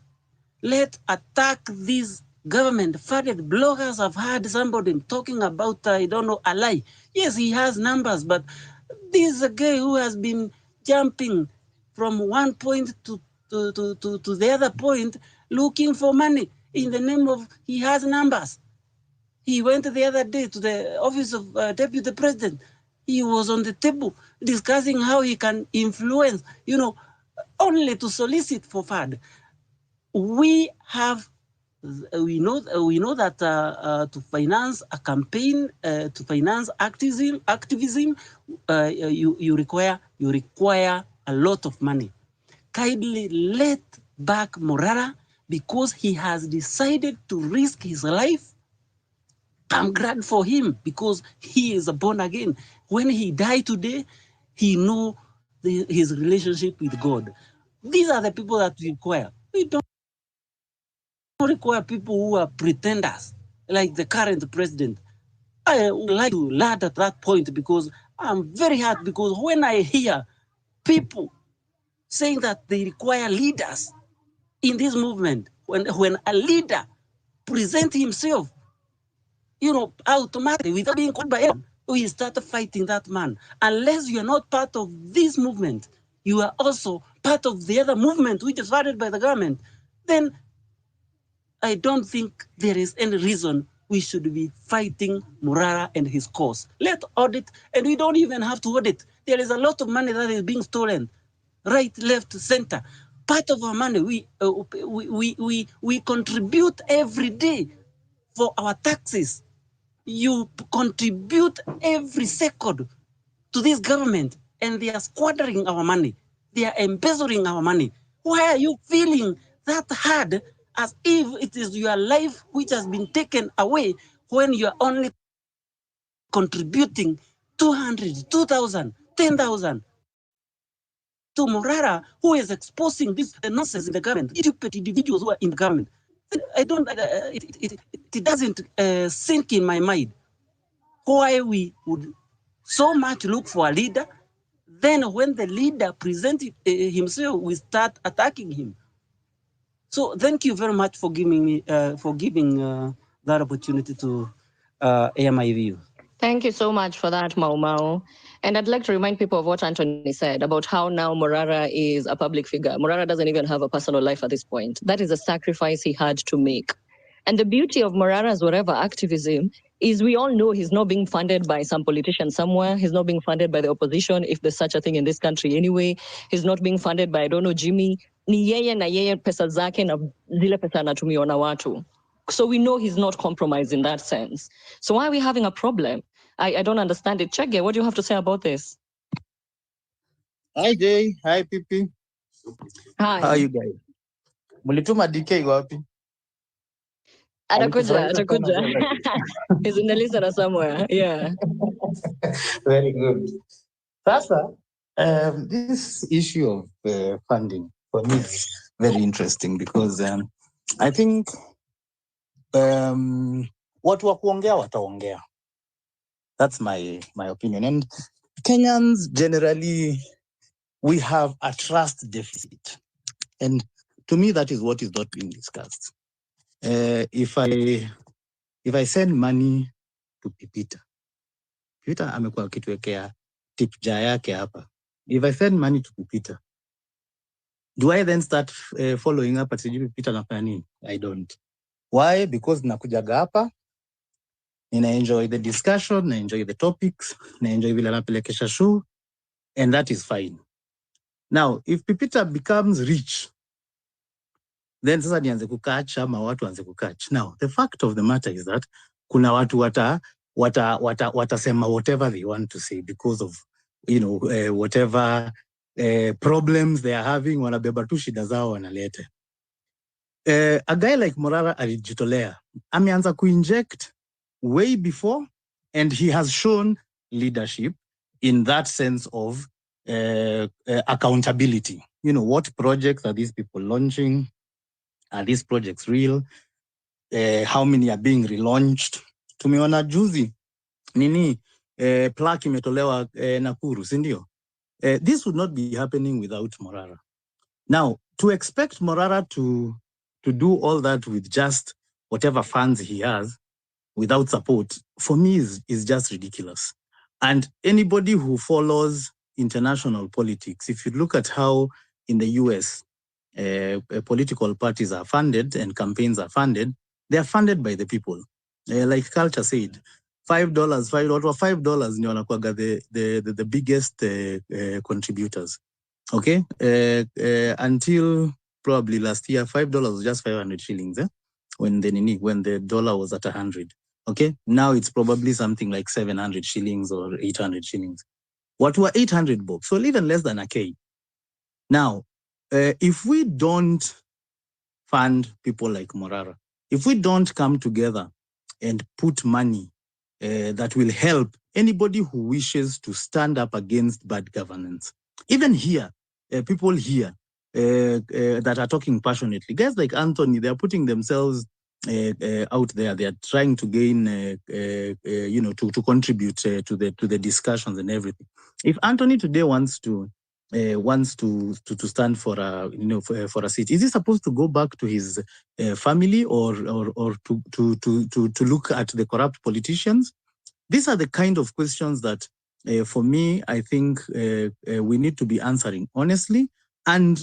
Let's attack these government-funded bloggers. I've heard somebody talking about, I don't know, a lie. Yes, he has numbers, but this is a guy who has been jumping from one point to the other point looking for money in the name of he has numbers. He went the other day to the office of Deputy President. He was on the table discussing how he can influence, only to solicit for fund. We know that to finance a campaign, to finance activism, you require a lot of money. Kindly let back Morara because he has decided to risk his life. I'm glad for him because he is born again. When he died today, he know his relationship with God. These are the people that we require. We don't require people who are pretenders like the current president. I would like to land at that point because I'm very hurt because when I hear people saying that they require leaders in this movement, when a leader presents himself, automatically without being called by anyone, we start fighting that man. Unless you are not part of this movement, you are also part of the other movement which is funded by the government, then I don't think there is any reason we should be fighting Murara and his cause. Let's audit, and we don't even have to audit. There is a lot of money that is being stolen, right, left, center. Part of our money, we contribute every day for our taxes. You contribute every second to this government, and they are squandering our money. They are embezzling our money. Why are you feeling that hard as if it is your life which has been taken away when you are only contributing 200, 2,000, 10,000 to Morara, who is exposing this nonsense in the government, stupid individuals who are in the government? It doesn't sink in my mind why we would so much look for a leader. Then when the leader presents himself, we start attacking him. So thank you very much for giving me that opportunity to air my view. Thank you so much for that, Mau Mau. And I'd like to remind people of what Anthony said about how now Morara is a public figure. Morara doesn't even have a personal life at this point. That is a sacrifice he had to make. And the beauty of Morara's whatever activism is we all know he's not being funded by some politician somewhere. He's not being funded by the opposition, if there's such a thing in this country anyway. He's not being funded by, I don't know, Jimmy. Ni yeye na yeye pesa zake na zile pesa anatumiwa na watu. So we know he's not compromised in that sense. So why are we having a problem? I don't understand it. Chege, what do you have to say about this? Hi Jay, hi Pipi. Hi. How are you guys? Mulituma DK wapi? Atakuja. Alikufurahisha sana. He's in the listener somewhere. Yeah. Very good. Sasa, this issue of funding for me is very interesting because I think watu wa kuongea wataongea. That's my opinion. And Kenyans generally, we have a trust deficit. And to me, that is what is not being discussed. If I send money to Pipita amekuwa akituwekea tip jar yake hapa. If I send money to Pipita, do I then start following up at Pipita nafanya nini? I don't. Why? Because nakujaga hapa, nina enjoy the discussion, na enjoy the topics, na enjoy vile anapelekesha show, and that is fine. Now, if Pipita becomes rich, then sasa nianze kukatch ama watu anze kukatch. Now, the fact of the matter is that kuna watu watasema whatever they want to say because of, whatever problems they are having, wanabeba tu shida zao wanalete. A guy like Morara alijitolea, ameanza kuinject way before, and he has shown leadership in that sense of accountability. What projects are these people launching? Are these projects real? How many are being relaunched? Tumeona juzi nini plaque imetolewa Nakuru, si ndio? This would not be happening without Morara. Now, to expect Morara to do all that with just whatever funds he has without support, for me is just ridiculous. And anybody who follows international politics, if you look at how in the US, political parties are funded and campaigns are funded. They are funded by the people. Like Culture said, $5 ndio wanakuwaga the biggest contributors. Okay, until probably last year, $5 was just 500 shillings. When the dollar was at 100. Okay, now it's probably something like 700 shillings or 800 shillings. What were 800 bob? So even less than a K. Now, if we don't fund people like Morara, if we don't come together and put money that will help anybody who wishes to stand up against bad governance, even here, people here that are talking passionately, guys like Anthony, they are putting themselves out there. They are trying to gain, to contribute to the discussions and everything. If Anthony today wants to stand for a seat, is he supposed to go back to his family or to look at the corrupt politicians? These are the kind of questions that, for me, I think we need to be answering honestly. And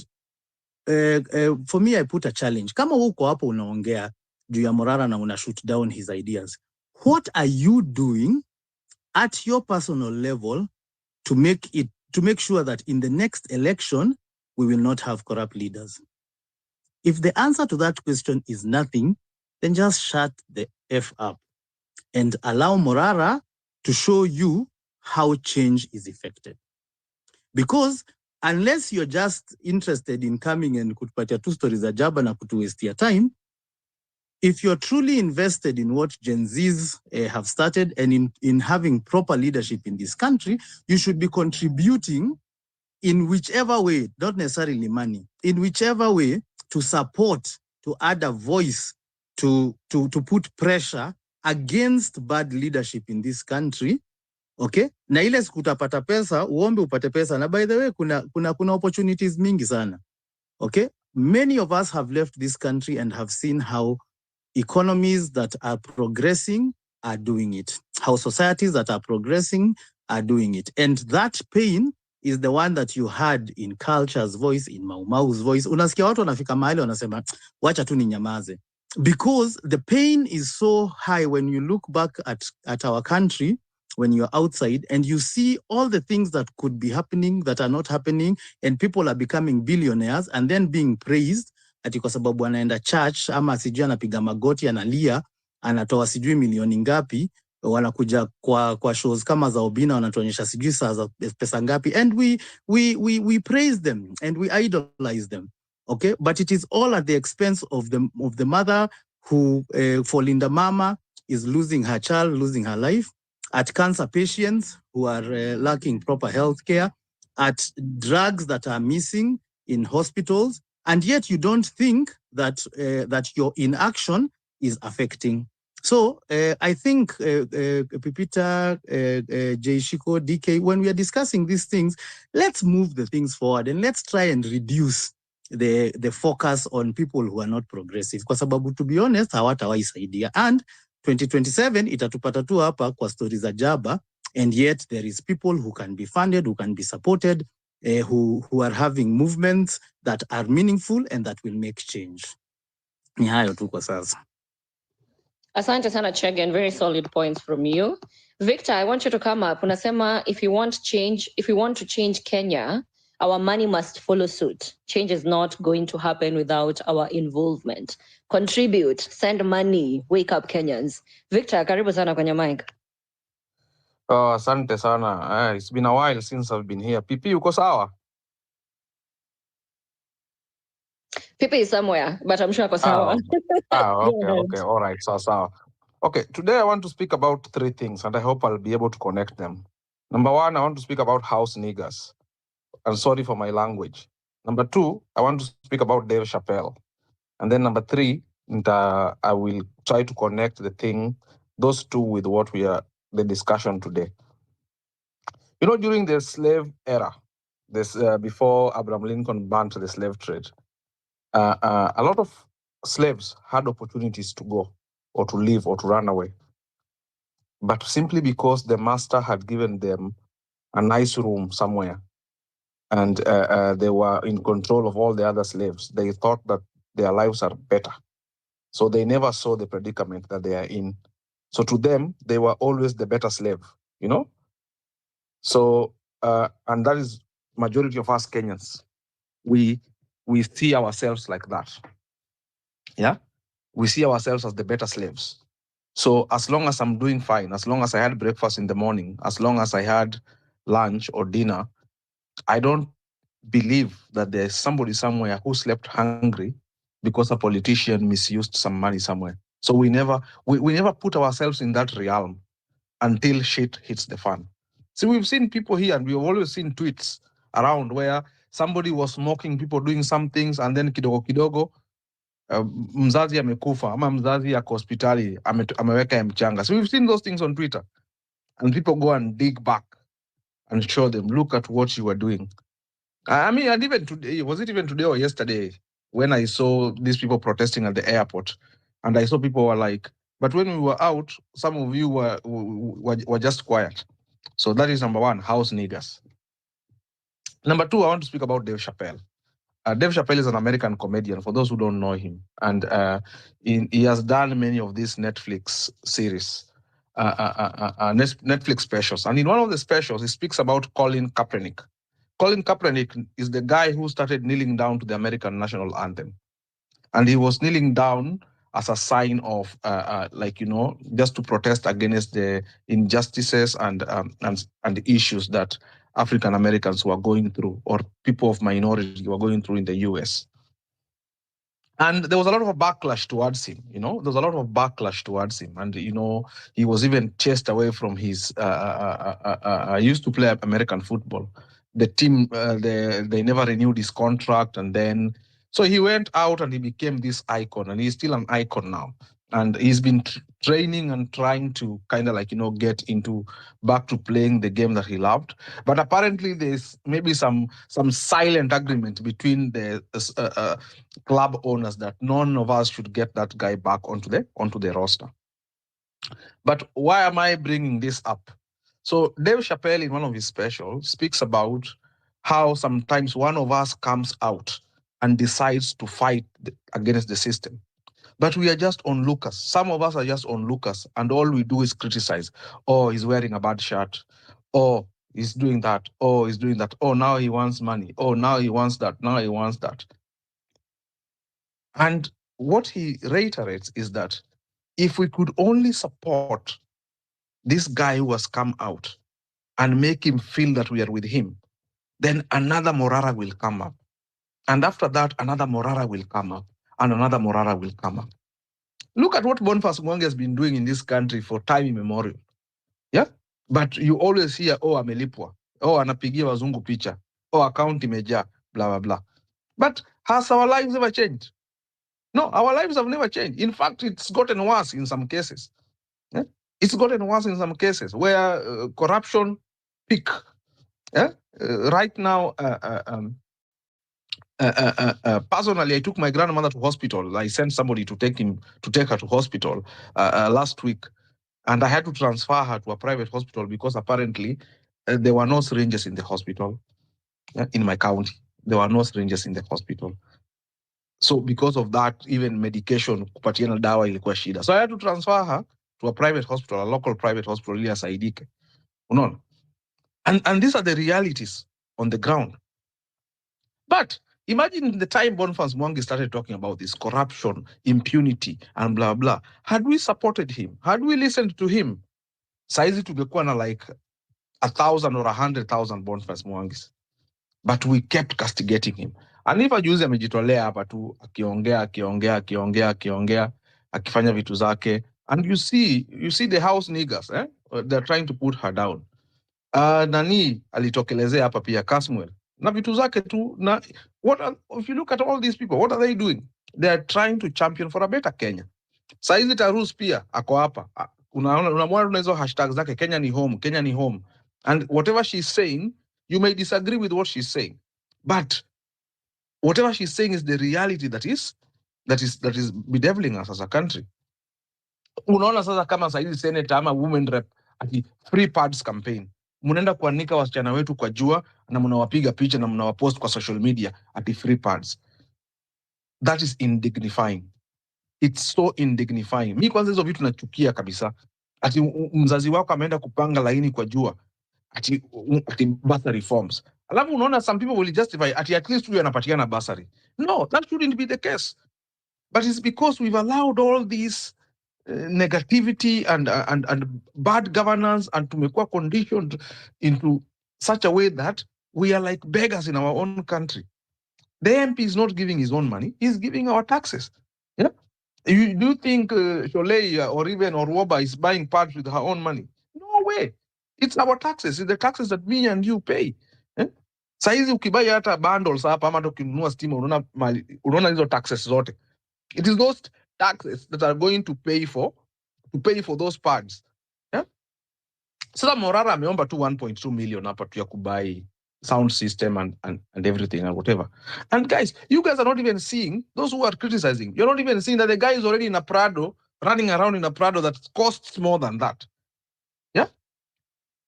for me, I put a challenge. Kama uko hapo unaongea juu ya Morara na una shoot down his ideas, what are you doing at your personal level to make sure that in the next election, we will not have corrupt leaders? If the answer to that question is nothing, then just shut the F up and allow Morara to show you how change is effected. Because unless you're just interested in coming and kutupatia two stories za jaba na kutuwaste your time, if you're truly invested in what Gen Zs have started and in having proper leadership in this country, you should be contributing in whichever way, not necessarily money, in whichever way to support, to add a voice, to put pressure against bad leadership in this country. Okay? Na ile siku utapata pesa, uombe upate pesa. Na by the way, kuna opportunities mingi sana. Okay? Many of us have left this country and have seen how economies that are progressing are doing it. How societies that are progressing are doing it. And that pain is the one that you had in Culture's voice, in Mau Mau's voice. Unasikia watu wanafika mahali wanasema, wacha tu ninyamaze. Because the pain is so high when you look back at our country, when you're outside and you see all the things that could be happening that are not happening, and people are becoming billionaires and then being praised ati kwa sababu anaenda church ama sijui anapiga magoti analia anatoa sijui milioni ngapi, wanakuja kwa shows kama za Obina wanatuonyesha sijui saa za pesa ngapi, and we praise them and we idolize them. Okay, but it is all at the expense of the mother who for Linda Mama is losing her child, losing her life, at cancer patients who are lacking proper health care, at drugs that are missing in hospitals, and yet you don't think that your inaction is affecting. So I think Pipita, Jay Shiko, DK, when we are discussing these things, let's move the things forward and let's try and reduce the focus on people who are not progressive. Kwa sababu, to be honest, hawatawaisaidia. And 2027 itatupata tu hapa kwa stories za jaba, and yet there is people who can be funded, who can be supported, who are having movements that are meaningful and that will make change. Ni hayo tu kwa sasa. Asante sana Chege, and very solid points from you. Victor, I want you to come up. Unasema if we want to change Kenya, our money must follow suit. Change is not going to happen without our involvement. Contribute, send money, wake up Kenyans. Victor, karibu sana kwenye mic. Asante sana. It's been a while since I've been here. Pipi, uko sawa? Pipi is somewhere, but I'm sure ako sawa. Okay. All right. Sawa. Okay, today I want to speak about three things, and I hope I'll be able to connect them. Number one, I want to speak about house niggers. I'm sorry for my language. Number two, I want to speak about Dave Chappelle. And then number three, I will try to connect those two with what the discussion today. You know, during the slave era, before Abraham Lincoln banned the slave trade, a lot of slaves had opportunities to go or to leave or to run away. But simply because the master had given them a nice room somewhere, and they were in control of all the other slaves. They thought that their lives are better. So they never saw the predicament that they are in. So to them, they were always the better slave, you know? So, and that is majority of us Kenyans. We see ourselves like that. Yeah? We see ourselves as the better slaves. So as long as I'm doing fine, as long as I had breakfast in the morning, as long as I had lunch or dinner, I don't believe that there's somebody somewhere who slept hungry because a politician misused some money somewhere. So we never put ourselves in that realm until shit hits the fan. See, we've seen people here and we've always seen tweets around where somebody was mocking people doing some things and then kidogo kidogo mzazi amekufa ama mzazi ako hospitali ameweka mchanga. So we've seen those things on Twitter and people go and dig back and show them, look at what you were doing. I mean, and even today, was it even today or yesterday when I saw these people protesting at the airport and I saw people were like, but when we were out, some of you were just quiet. So that is number one, house niggas. Number two, I want to speak about Dave Chappelle. Dave Chappelle is an American comedian, for those who don't know him. And he has done many of these Netflix series, Netflix specials. And in one of the specials, he speaks about Colin Kaepernick. Colin Kaepernick is the guy who started kneeling down to the American national anthem. And he was kneeling down as a sign of, just to protest against the injustices and the issues that African Americans were going through, or people of minority were going through in the US. And there was a lot of backlash towards him, There was a lot of backlash towards him. And, he was even chased away from his, I used to play American football. The team, they never renewed his contract. And then, so he went out and he became this icon, and he's still an icon now. And he's been training and trying to kind of get into back to playing the game that he loved. But apparently there's maybe some silent agreement between the club owners that none of us should get that guy back onto the roster. But why am I bringing this up? So Dave Chappelle, in one of his specials, speaks about how sometimes one of us comes out and decides to fight against the system. But we are just onlookers. Some of us are just onlookers, and all we do is criticize. Oh, he's wearing a bad shirt. Oh, he's doing that. Oh, he's doing that. Oh, now he wants money. Oh, now he wants that. Now he wants that. And what he reiterates is that if we could only support this guy who has come out and make him feel that we are with him, then another Morara will come up. And after that, another Morara will come up, and another Morara will come up. Look at what Boniface Mwangi has been doing in this country for time immemorial. Yeah? But you always hear, oh, amelipwa. Oh, anapigia wazungu picha. Oh, account imejaa, blah, blah, blah. But has our lives ever changed? No, our lives have never changed. In fact, it's gotten worse in some cases. Yeah? It's gotten worse in some cases where corruption peak. Yeah? Right now, personally, I took my grandmother to hospital. I sent somebody to take her to hospital last week, and I had to transfer her to a private hospital because apparently there were no syringes in the hospital. In my county, there were no syringes in the hospital. So because of that, even medication kupatiana dawa ilikuwa shida. So I had to transfer her to a private hospital, a local private hospital, ili asaidike. Unaona? And these are the realities on the ground. But imagine the time Boniface Mwangi started talking about this corruption, impunity, and blah, blah. Had we supported him, had we listened to him, saizi tungekuwa na like 1,000 or 100,000 Boniface Mwangis. But we kept castigating him. And if juzi amejitolea hapa tu akiongea akifanya vitu zake, and you see the house niggas, they're trying to put her down. Nani alitokelezea hapa pia Kasmuel na vitu zake tu. Na if you look at all these people, what are they doing? They are trying to champion for a better Kenya. Saizi Tarus pia ako hapa, unamwona hizo hashtag zake, Kenya ni home, Kenya ni home, and whatever she's saying, you may disagree with what she's saying, but whatever she's saying is the reality that is bedeviling us as a country. Unaona sasa kama saizi senator ama women rep ati free pads campaign. mnaenda kuanika wasichana wetu kwa jua na mnawapiga picha na mnawapost kwa social media ati free pads. That is indignifying. It's so indignifying. Mi kwanza hizo vitu nachukia kabisa. Ati mzazi wako ameenda kupanga laini kwa jua ati bursary forms. Alafu unaona some people will justify ati at least huyu anapatiana bursary. No, that shouldn't be the case. But it's because we've allowed all these negativity and bad governance, and tumekuwa conditioned into such a way that we are like beggars in our own country. The MP is not giving his own money, he's giving our taxes. Yeah. You do think Sholei or even Orwoba is buying parts with her own money? No way. It's our taxes. It's the taxes that me and you pay. Eh? Saizi ukibai hata bundles hapa ama ukinunua stima unaona hizo taxes zote. It is those taxes that are going to pay for those pads. Yeah? Sasa Morara ameomba tu 1.2 million hapa tu ya kubai sound system and everything and whatever. And guys, you guys are not even seeing, those who are criticizing, you're not even seeing that the guy is already in a Prado, running around in a Prado that costs more than that. Yeah?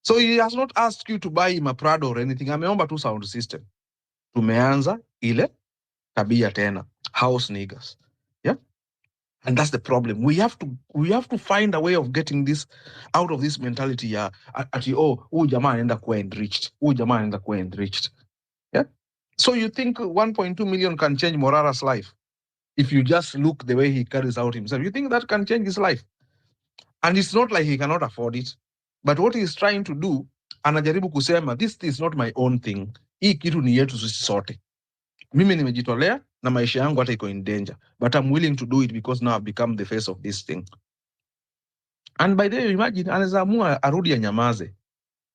So he has not asked you to buy him a Prado or anything. Ameomba tu sound system. Tumeanza ile tabia tena. House niggas. Yeah? And that's the problem. We have to find a way of getting this out of this mentality. Yeah, huyu jamaa anaenda kuwa enriched. Huyu jamaa anaenda kuwa enriched. Yeah. So you think 1.2 million can change Morara's life? If you just look the way he carries out himself, you think that can change his life? And it's not like he cannot afford it. But what he's trying to do, anajaribu kusema, this is not my own thing. Hii kitu ni yetu sisi sote. Mimi nimejitolea na maisha yangu hata iko in danger, but I'm willing to do it because now I've become the face of this thing. And by the way, imagine anaweza amua arudi anyamaze.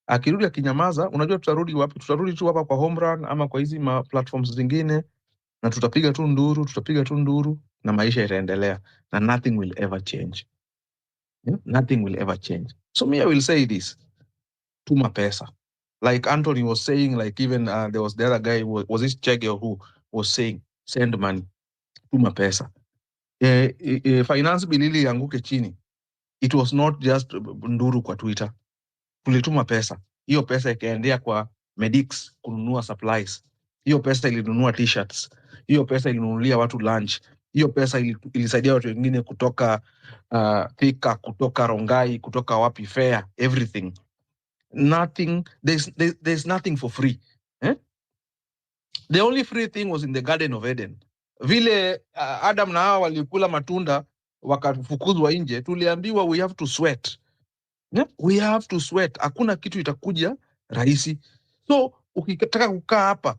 Akirudi akinyamaza, unajua tutarudi wapi? Tutarudi tu hapa kwa home run ama kwa hizi platforms zingine, na tutapiga tu nduru na maisha itaendelea, na nothing will ever change. Yeah? Nothing will ever change. So me, I will say this: tuma pesa. Like Anthony was saying, like even there was the other guy, was this Chege who was saying, send money, tuma pesa. Finance bill ili ianguke chini, it was not just nduru kwa Twitter. Tulituma pesa. Hiyo pesa ikaendea kwa medics kununua supplies. Hiyo pesa ilinunua t-shirts. Hiyo pesa ilinunulia watu lunch. Hiyo pesa ilisaidia watu wengine kutoka Thika, kutoka Rongai, kutoka wapi Fair, everything. Nothing, there's nothing for free. Eh? The only free thing was in the Garden of Eden. Vile Adam na Hawa walikula matunda wakafukuzwa nje, tuliambiwa we have to sweat. Yeah? We have to sweat. Hakuna kitu itakuja rahisi. So ukitaka kukaa hapa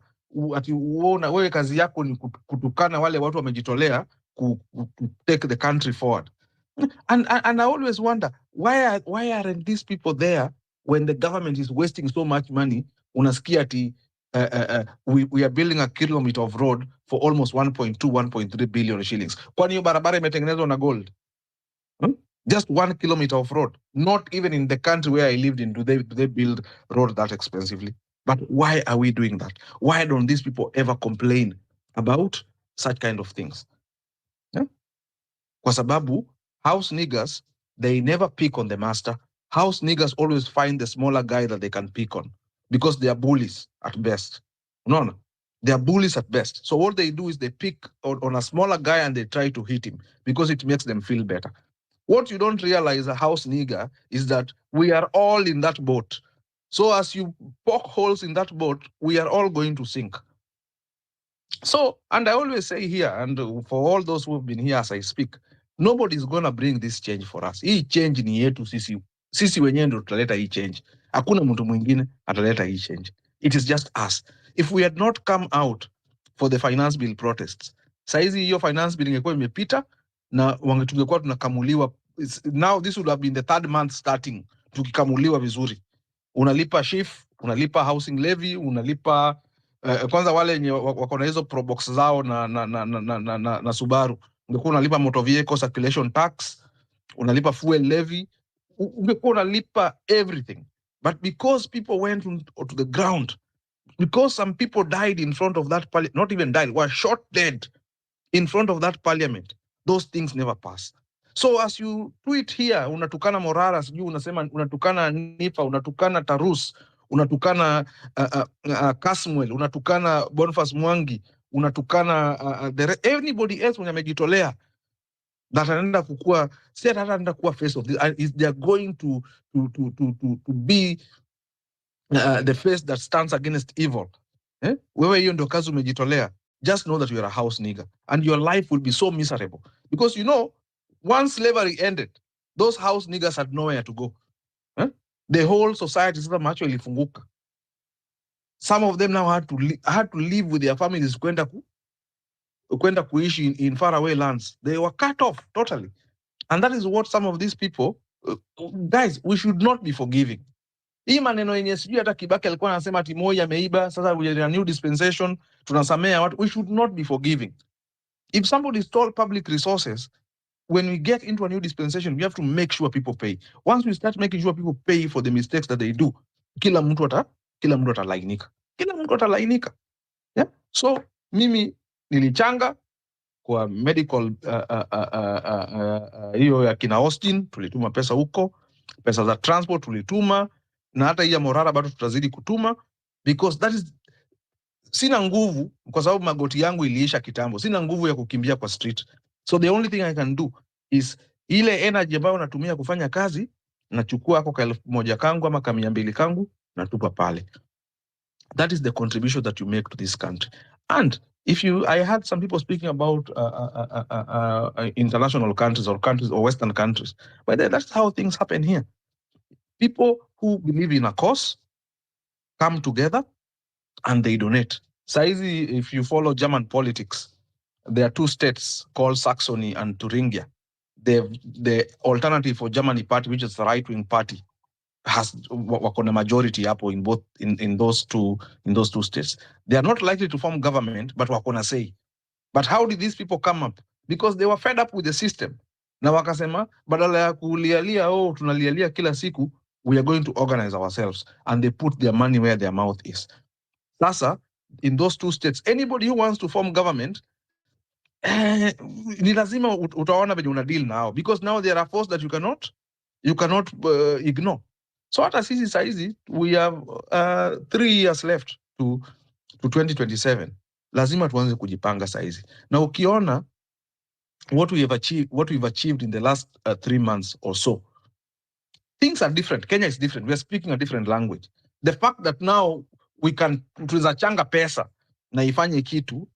ati uona wewe kazi yako ni kutukana wale watu wamejitolea ku take the country forward. And I always wonder why aren't these people there when the government is wasting so much money? Unasikia ati we are building a kilometer of road for almost 1.3 billion shillings. Kwani hiyo barabara imetengenezwa na gold? Just 1 kilometer of road. Not even in the country where I lived in do they build road that expensively. But why are we doing that? Why don't these people ever complain about such kind of things? Yeah? Kwa sababu house niggers, they never pick on the master. House niggers always find the smaller guy that they can pick on because they are bullies at best. No, they are bullies at best. So what they do is they pick on a smaller guy and they try to hit him because it makes them feel better. What you don't realize, a house nigger, is that we are all in that boat. So as you poke holes in that boat, we are all going to sink. So, and I always say here, and for all those who have been here as I speak, nobody is going to bring this change for us. Hii change ni yetu sisi wenyewe ndio tutaleta hii change. Hakuna mtu mwingine ataleta hii change. It is just us. If we had not come out for the finance bill protests, saizi hiyo finance bill ingekuwa imepita na tungekuwa tunakamuliwa. Now this would have been the 3rd month starting tukikamuliwa vizuri. Unalipa shift, unalipa housing levy, unalipa kwanza wale wenye wako na hizo probox zao na Subaru, ungekuwa unalipa motor vehicle circulation tax, unalipa fuel levy, ungekuwa unalipa everything. But because people went to the ground, because some people died in front of that parliament, not even died, were shot dead in front of that parliament, those things never pass. So as you tweet here, unatukana Morara, sijui unasema unatukana Nifa, unatukana Tarus, unatukana Caswell, unatukana Boniface Mwangi, unatukana anybody else mwenye amejitolea that anaenda kukua, si anaenda kuwa face of this, they are going to be the face that stands against evil. Wewe hiyo ndio kazi umejitolea. Just know that you are a house nigger and your life will be so miserable because you know once slavery ended, those house niggers had nowhere to go. The whole society sasa macho ilifunguka. Some of them now had to live with their families kwenda kuishi in faraway lands. They were cut off totally. And that is what some of these people, guys, we should not be forgiving. Hii maneno yenye sijui hata Kibaki alikuwa anasema ati Moi ameiba, sasa we are a new dispensation, tunasamea watu. We should not be forgiving. If somebody stole public resources, when we get into a new dispensation, we have to make sure people pay. Once we start making sure people pay for the mistakes that they do, kila mtu atalainika. Kila mtu atalainika. Yeah? So mimi nilichanga kwa medical hiyo ya kina Austin, tulituma pesa huko, pesa za transport tulituma, na hata hii ya Morara bado tutazidi kutuma, because that is, sina nguvu kwa sababu magoti yangu iliisha kitambo, sina nguvu ya kukimbia kwa street. So the only thing I can do is ile energy ambayo natumia kufanya kazi, nachukua ako ka 1,000 kangu ama ka 200 kangu, natupa pale. That is the contribution that you make to this country. And if I heard some people speaking about international countries or Western countries, but that's how things happen here. People who believe in a cause come together and they donate. Saizi, if you follow German politics, there are 2 states called Saxony and Thuringia. The alternative for Germany party, which is the right-wing party, has wako na majority hapo in those two states. They are not likely to form government, but wako na say. But how did these people come up? Because they were fed up with the system. Na wakasema badala ya kulialia tunalialia kila siku, we are going to organize ourselves, and they put their money where their mouth is. Sasa in those 2 states, anybody who wants to form government, ni lazima utaona venye una deal now, because now there are forces that you cannot ignore. So hata sisi saizi we have 3 years left to 2027. Lazima tuanze kujipanga saizi. Na ukiona what we've achieved in the last 3 months or so, things are different. Kenya is different. We are speaking a different language. The fact that now we can tunachanga pesa na ifanye kitu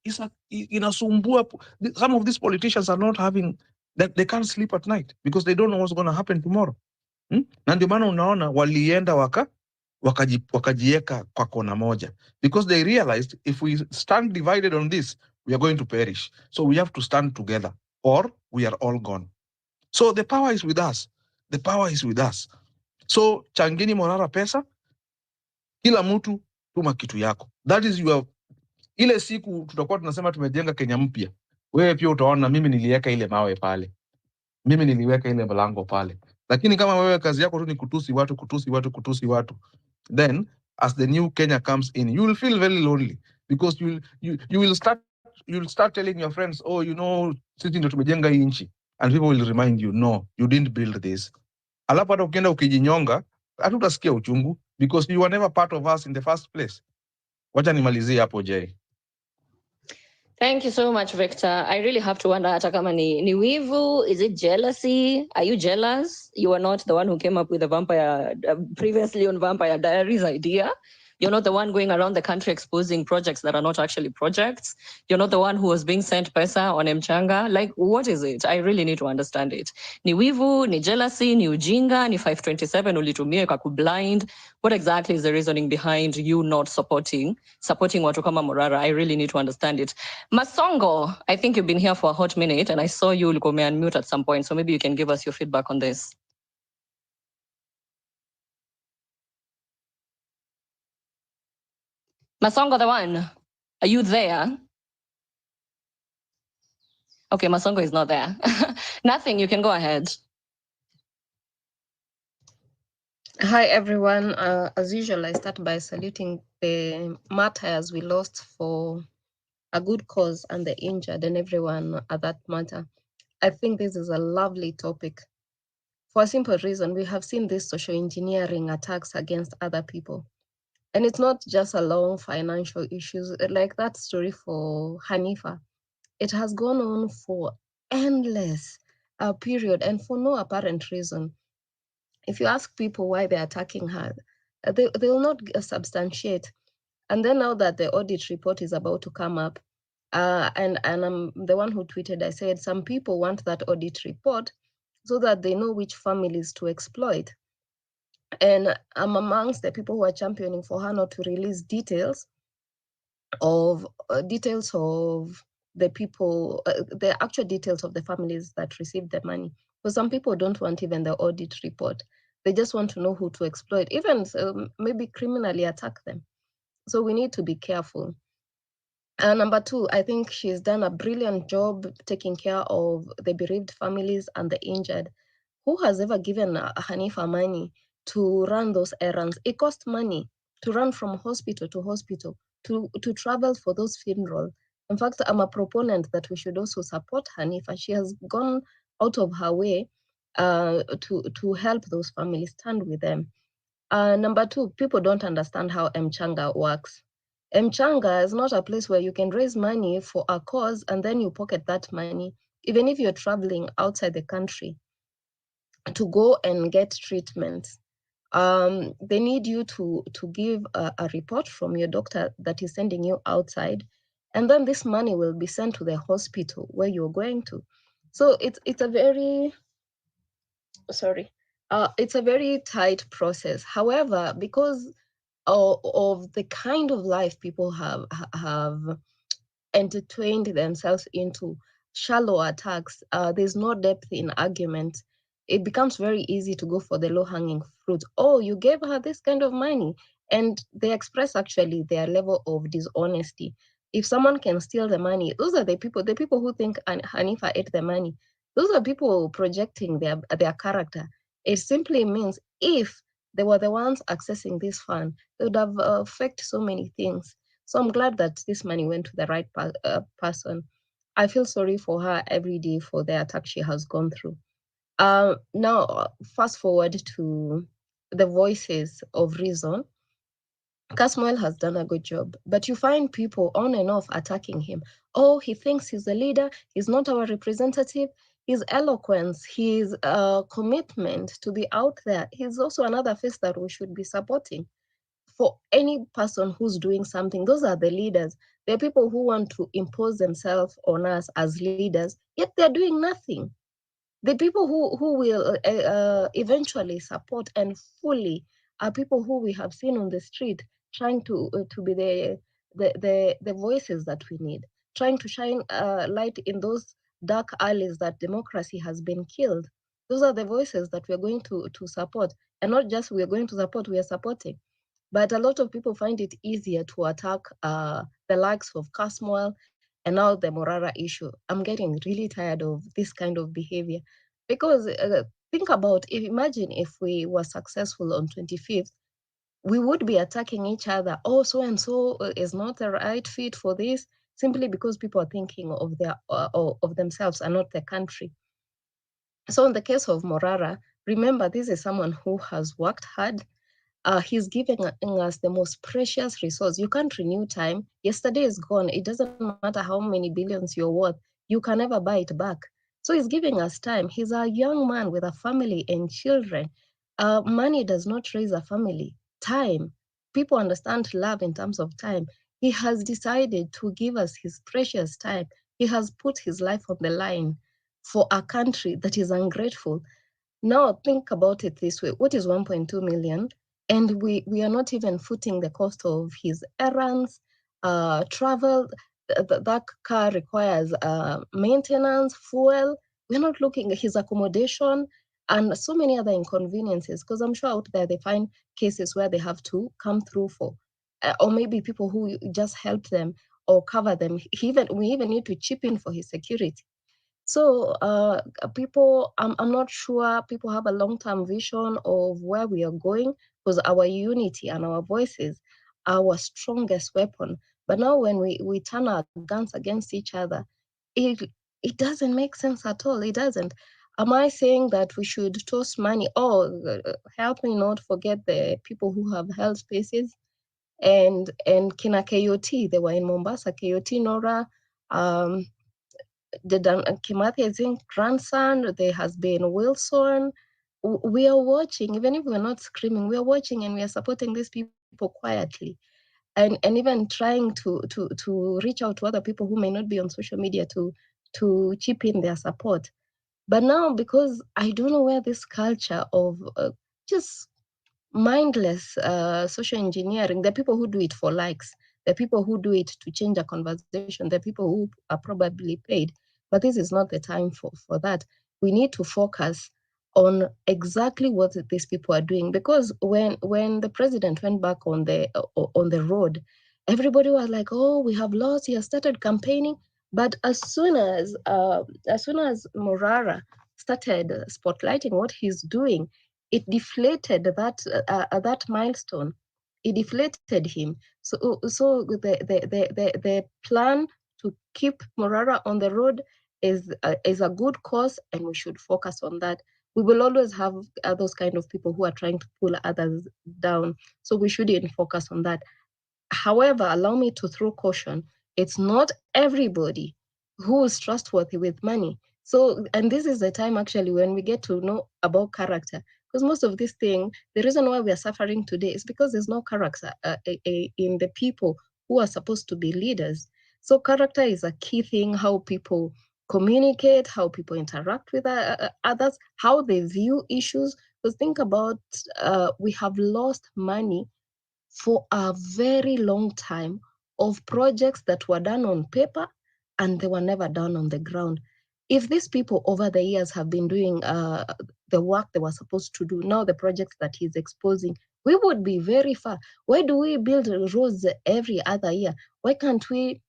inasumbua. Some of these politicians are not having that, they can't sleep at night because they don't know what's going to happen tomorrow. Na ndio maana unaona walienda wakajieka kwa kona moja, because they realized if we stand divided on this, we are going to perish. So we have to stand together or we are all gone. So the power is with us. The power is with us. So changeni Morara pesa, kila mtu tuma kitu yako. That is ile siku tutakuwa tunasema tumejenga Kenya mpya, wewe pia utaona mimi niliweka ile mawe pale, mimi niliweka ile mlango pale. Lakini kama wewe kazi yako tu ni kutusi watu, then as the new Kenya comes in, you will feel very lonely, because you will start telling your friends, sisi ndio tumejenga hii nchi, and people will remind you, no, you didn't build this. Alafu hata ukienda ukijinyonga, hatutasikia uchungu, because you were never part of us in the first place. Wacha nimalizie hapo Jay. Thank you so much, Victor. I really have to wonder, hata kama ni wivu, is it jealousy? Are you jealous? You are not the one who came up with the vampire, previously on Vampire Diaries idea. You're not the one going around the country exposing projects that are not actually projects. You're not the one who was being sent pesa on Mchanga. Like, what is it? I really need to understand it. Ni wivu, ni jealousy, ni ujinga, ni 527 ulitumia blind. What exactly is the reasoning behind you not supporting watu kama Morara? I really need to understand it. Masongo, I think you've been here for a hot minute, and I saw you unmute at some point, so maybe you can give us your feedback on this. Masongo, the one, are you there? Okay, Masongo is not there. Nothing, you can go ahead. Hi, everyone. As usual, I start by saluting the martyrs we lost for a good cause and the injured and everyone at that matter. I think this is a lovely topic for a simple reason. We have seen these social engineering attacks against other people. And it's not just along financial issues, like that story for Hanifa. It has gone on for endless period and for no apparent reason. If you ask people why they're attacking her, they will not substantiate. And then now that the audit report is about to come up, and I'm the one who tweeted, I said, some people want that audit report so that they know which families to exploit. And I'm amongst the people who are championing for her not to release details of the people, the actual details of the families that received the money. Because some people don't want even the audit report. They just want to know who to exploit, even maybe criminally attack them. So we need to be careful. Number two, I think she's done a brilliant job taking care of the bereaved families and the injured. Who has ever given Hanifa money to run those errands? It costs money to run from hospital to hospital, to travel for those funerals. In fact, I'm a proponent that we should also support Hanifa. She has gone out of her way to help those families, stand with them. Number two, people don't understand how Mchanga works. Mchanga is not a place where you can raise money for a cause and then you pocket that money, even if you're traveling outside the country to go and get treatment. They need you to give a report from your doctor that is sending you outside, and then this money will be sent to the hospital where you're going to. So it's a very it's a very tight process. However, because of the kind of life people have entertained themselves into, shallow attacks, there's no depth in argument. It becomes very easy to go for the low-hanging fruit. Oh, you gave her this kind of money. And they express actually their level of dishonesty. If someone can steal the money, those are the people who think Hanifa ate the money. Those are people projecting their character. It simply means if they were the ones accessing this fund, they would have affected so many things. So I'm glad that this money went to the right person. I feel sorry for her every day for the attack she has gone through. Now, fast forward to the voices of reason. Casmuel has done a good job, but you find people on and off attacking him. Oh, he thinks he's a leader. He's not our representative. His eloquence, his commitment to be out there, he's also another face that we should be supporting. For any person who's doing something, those are the leaders. They're people who want to impose themselves on us as leaders, yet they're doing nothing. The people who will eventually support and fully are people who we have seen on the street trying to be the voices that we need, trying to shine light in those dark alleys that democracy has been killed. Those are the voices that we're going to support, and not just we're going to support, we are supporting. But a lot of people find it easier to attack the likes of Casmuel and now the Morara issue. I'm getting really tired of this kind of behavior because think about if imagine if we were successful on 25th, we would be attacking each other. Oh, so and so is not the right fit for this, simply because people are thinking of of themselves and not the country. So in the case of Morara, remember this is someone who has worked hard. He's giving us the most precious resource. You can't renew time. Yesterday is gone. It doesn't matter how many billions you're worth. You can never buy it back. So he's giving us time. He's a young man with a family and children. Money does not raise a family. Time. People understand love in terms of time. He has decided to give us his precious time. He has put his life on the line for a country that is ungrateful. Now think about it this way. What is 1.2 million? And we are not even footing the cost of his errands, travel. That car requires maintenance, fuel. We're not looking at his accommodation and so many other inconveniences, because I'm sure out there they find cases where they have to come through for, or maybe people who just help them or cover them. We even need to chip in for his security. So people, I'm not sure people have a long-term vision of where we are going, because our unity and our voices are our strongest weapon. But now when we turn our guns against each other, it, it doesn't make sense at all. It doesn't. Am I saying that we should toss money? Oh, help me not forget the people who have held spaces. and Kina KOT, they were in Mombasa, KOT, Nora, the Kimathi, I think, grandson, there has been Wilson. We are watching, even if we're not screaming, we are watching and we are supporting these people quietly. And even trying to reach out to other people who may not be on social media to chip in their support. But now, because I don't know where this culture of just mindless social engineering, the people who do it for likes, the people who do it to change a conversation, the people who are probably paid. But this is not the time for that. We need to focus on exactly what these people are doing, because when the president went back on the road, everybody was like, oh, we have lost, he has started campaigning. But as soon as Morara started spotlighting what he's doing, it deflated that milestone. It deflated him. So the plan to keep Morara on the road is a good cause, and we should focus on that. We will always have those kind of people who are trying to pull others down, so we shouldn't focus on that. However, allow me to throw caution. It's not everybody who is trustworthy with money. So, and this is the time actually when we get to know about character. Because most of this thing, the reason why we are suffering today is because there's no character in the people who are supposed to be leaders. So, character is a key thing, how people communicate, how people interact with others, how they view issues. Because think about, we have lost money for a very long time of projects that were done on paper and they were never done on the ground. If these people over the years have been doing the work they were supposed to do, now the projects that he's exposing, we would be very far. Why do we build roads every other year? Why can't we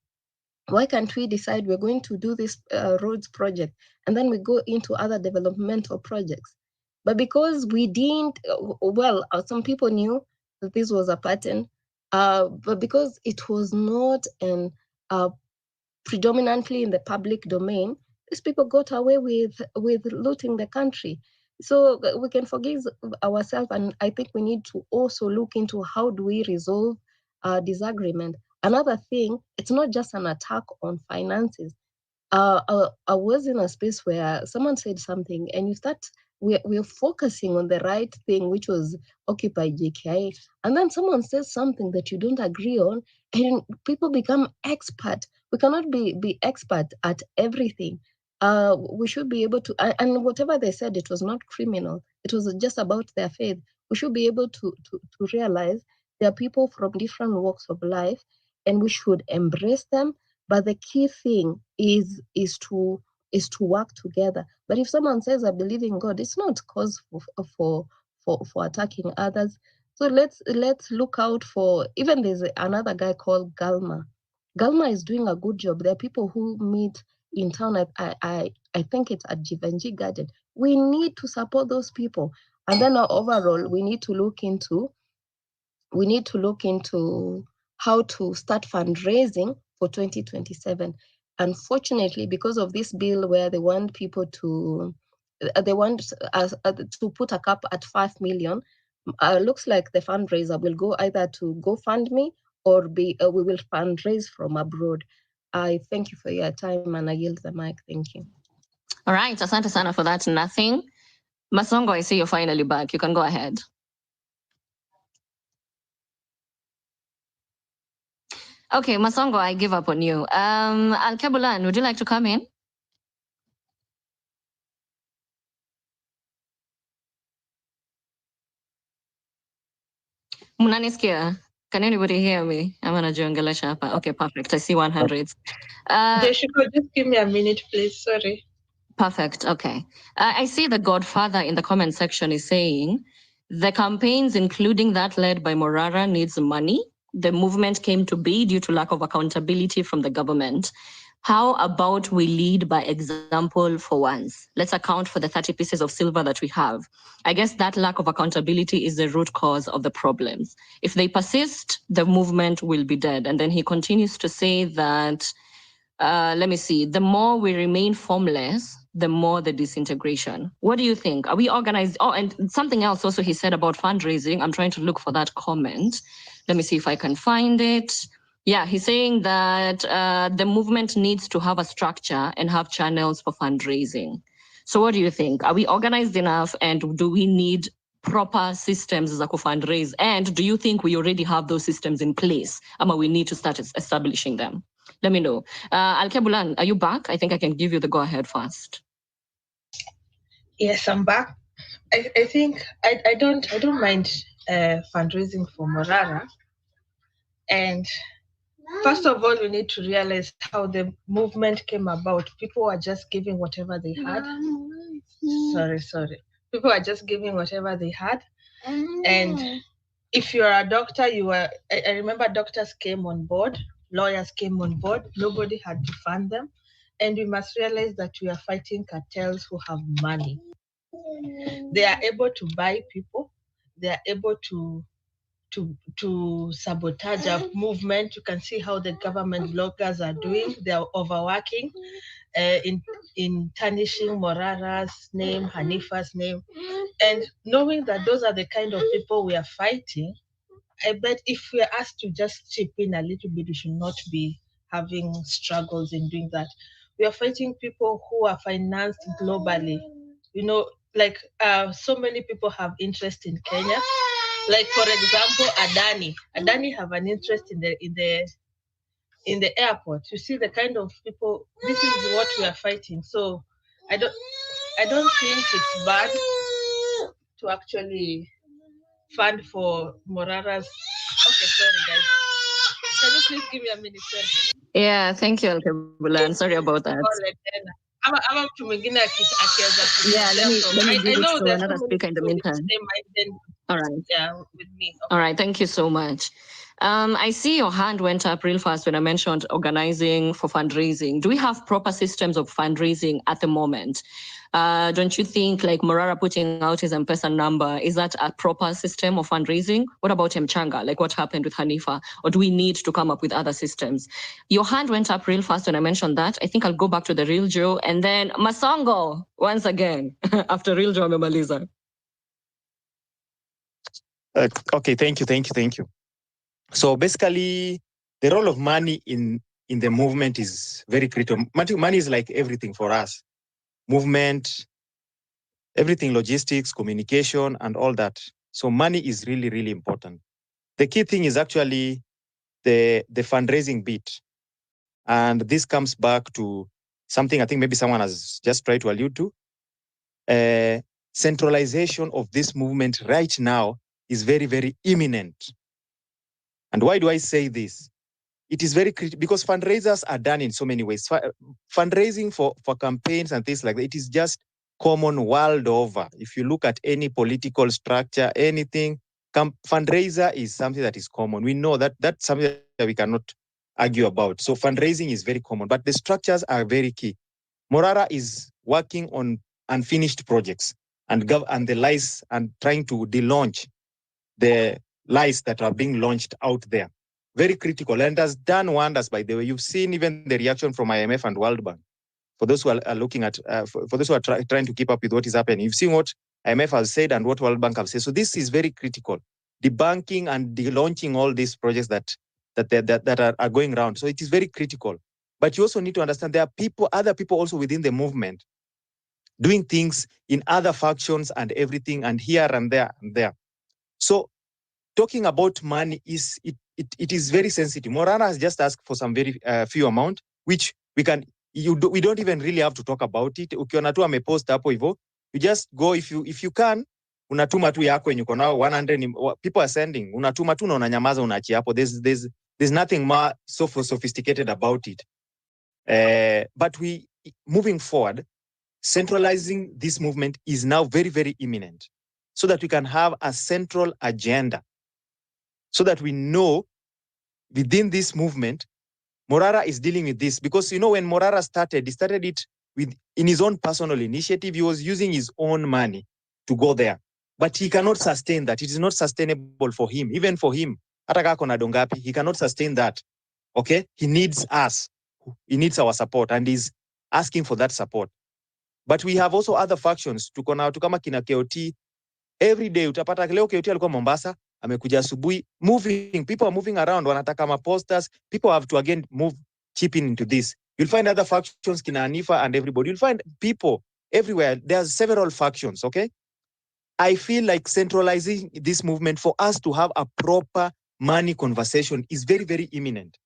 decide we're going to do this roads project and then we go into other developmental projects? But because we didn't, some people knew that this was a pattern, but because it was not predominantly in the public domain, these people got away with looting the country. So we can forgive ourselves, and I think we need to also look into how do we resolve disagreement. Another thing, it's not just an attack on finances. I was in a space where someone said something, and you start, we're focusing on the right thing, which was Occupy JKI, and then someone says something that you don't agree on, and people become expert. We cannot be expert at everything. We should be able to, and whatever they said, it was not criminal. It was just about their faith. We should be able to realize there are people from different walks of life, and we should embrace them. But the key thing is to work together. But if someone says, I believe in God, it's not cause for attacking others. So let's look out for, even there's another guy called Galma. Galma is doing a good job. There are people who meet in town. I think it's at Givenchy Garden. We need to support those people. And then overall, we need to look into how to start fundraising for 2027. Unfortunately, because of this bill where they want people to, to put a cap at 5 million, looks like the fundraiser will go either to GoFundMe or we will fundraise from abroad. I thank you for your time and I yield the mic. Thank you. All right, asante sana for that. Nothing. Masongo, I see you're finally back. You can go ahead. Okay, Masongo, I give up on you. Al-Kebulan, would you like to come in? Munanisikia? Can anybody hear me? I'm gonna jiongelesha hapa. Okay, perfect. I see 100s. Jessica, just give me a minute, please. Sorry. Perfect. Okay. I see the Godfather in the comment section is saying the campaigns, including that led by Morara, needs money. The movement came to be due to lack of accountability from the government. How about we lead by example for once? Let's account for the 30 pieces of silver that we have. I guess that lack of accountability is the root cause of the problems. If they persist, the movement will be dead. And then he continues to say that let me see, the more we remain formless, the more the disintegration. What do you think? Are we organized? Oh, and something else also he said about fundraising. I'm trying to look for that comment. Let me see if I can find it. Yeah, he's saying that the movement needs to have a structure and have channels for fundraising. So what do you think? Are we organized enough, and do we need proper systems za fundraise? And do you think we already have those systems in place? Ama we need to start establishing them? Let me know. Alkebulan, are you back? I think I can give you the go ahead first. Yes, I'm back. I think I don't mind fundraising for Morara. And first of all, we need to realize how the movement came about. People were just giving whatever they had. Sorry. People are just giving whatever they had. And if you're a doctor, I remember doctors came on board, lawyers came on board, nobody had to fund them. And we must realize that we are fighting cartels who have money. They are able to buy people, they are able to sabotage our movement. You can see how the government bloggers are doing. They are overworking in tarnishing Morara's name, Hanifa's name. And knowing that those are the kind of people we are fighting, I bet if we are asked to just chip in a little bit, we should not be having struggles in doing that. We are fighting people who are financed globally. You know, like so many people have interest in Kenya. Like for example, Adani have an interest in the airport. You see the kind of people. This is what we are fighting. So I don't think it's bad to actually fund for Morara's. Okay, sorry guys. Can you please give me a minute? Sorry. Yeah, thank you, Alkebulan. Sorry about that. Yeah, let me give it to another speaker in the meantime. All right. Yeah, with me. Okay. All right, thank you so much. I see your hand went up real fast when I mentioned organizing for fundraising. Do we have proper systems of fundraising at the moment? Don't you think like Morara putting out his M-Pesa number, is that a proper system of fundraising? What about Mchanga? Like what happened with Hanifa? Or do we need to come up with other systems? Your hand went up real fast when I mentioned that. I think I'll go back to the Real Joe and then Masongo once again after Real Joe amemaliza. Okay, thank you. So basically, the role of money in the movement is very critical. Money is like everything for us. Movement, everything, logistics, communication, and all that. So money is really, really important. The key thing is actually the fundraising bit. And this comes back to something I think maybe someone has just tried to allude to. Centralization of this movement right now is very, very imminent. And why do I say this? It is very critical because fundraisers are done in so many ways. Fundraising for campaigns and things like that, it is just common world over. If you look at any political structure, anything, fundraiser is something that is common. We know that that's something that we cannot argue about. So fundraising is very common, but the structures are very key. Morara is working on unfinished projects and the lies and trying to de-launch the lies that are being launched out there. Very critical and has done wonders, by the way. You've seen even the reaction from IMF and World Bank. For those who are looking at, for those who are trying to keep up with what is happening, you've seen what IMF has said and what World Bank have said. So this is very critical. Debunking and de-launching all these projects that are going around. So it is very critical. But you also need to understand there are other people also within the movement doing things in other factions and everything and here and there and there. So talking about money it is very sensitive. Morana has just asked for some very few amount, which we don't even really have to talk about it. Ukiona tu amepost hapo hivyo, you just go if you can, unatuma tu yako yenye uko nao 100 people are sending, unatuma tu na unanyamaza unaachia hapo. There's nothing more so sophisticated about it. But we moving forward, centralizing this movement is now very, very imminent so that we can have a central agenda, so that we know within this movement, Morara is dealing with this. Because, you know, when Morara started, he started it in his own personal initiative. He was using his own money to go there. But he cannot sustain that. It is not sustainable for him. Even for him, he cannot sustain that. Okay? He needs us he needs our support and is asking for that support. But we have also other factions. Tuko na watu kama kina KOT. Every day utapata leo KOT alikuwa Mombasa, amekuja asubuhi. Moving, people are moving around, wanataka ma posters. People have to again move, chip into this. You'll find other factions, kina Anifa and everybody. You'll find people everywhere. There's several factions, okay? I feel like centralizing this movement for us to have a proper money conversation is very, very imminent.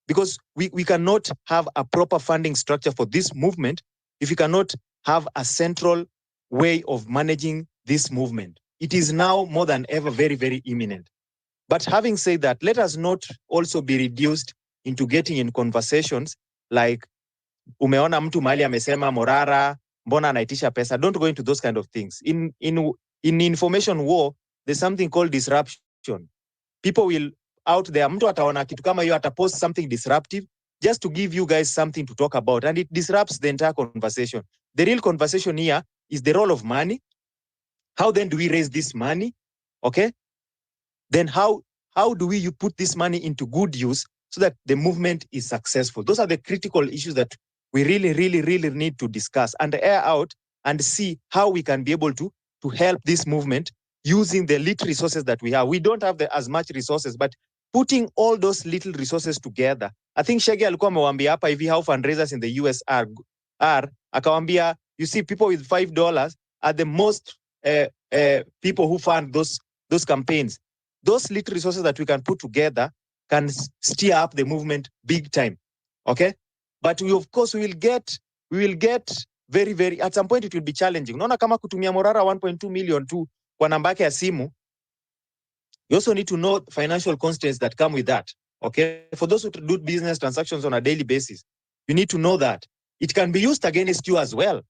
Because we cannot have a proper funding structure for this movement if we cannot have a central way of managing this movement. It is now more than ever very, very imminent. But having said that, let us not also be reduced into getting in conversations like umeona mtu mahali amesema Morara, mbona anaitisha pesa. Don't go into those kind of things. In information war, there's something called disruption. People will out there, mtu ataona kitu kama hiyo, atapost something disruptive just to give you guys something to talk about, and it disrupts the entire conversation. The real conversation here is the role of money. How then do we raise this money? Okay? Then how do we put this money into good use so that the movement is successful? Those are the critical issues that we really, really, really need to discuss and air out and see how we can be able to help this movement using the little resources that we have. We don't have as much resources, but putting all those little resources together. I think Shege alikuwa amewambia hapa hivi how fundraisers in the US are akawambia, you see, people with $5 are the most people who fund those campaigns. Those little resources that we can put together can steer up the movement big time. Okay? But we will get very, very, at some point it will be challenging. Unaona kama kutumia Morara 1.2 million tu kwa namba yake ya simu, you also need to know financial constraints that come with that. Okay? For those who do business transactions on a daily basis, you need to know that it can be used against you as well.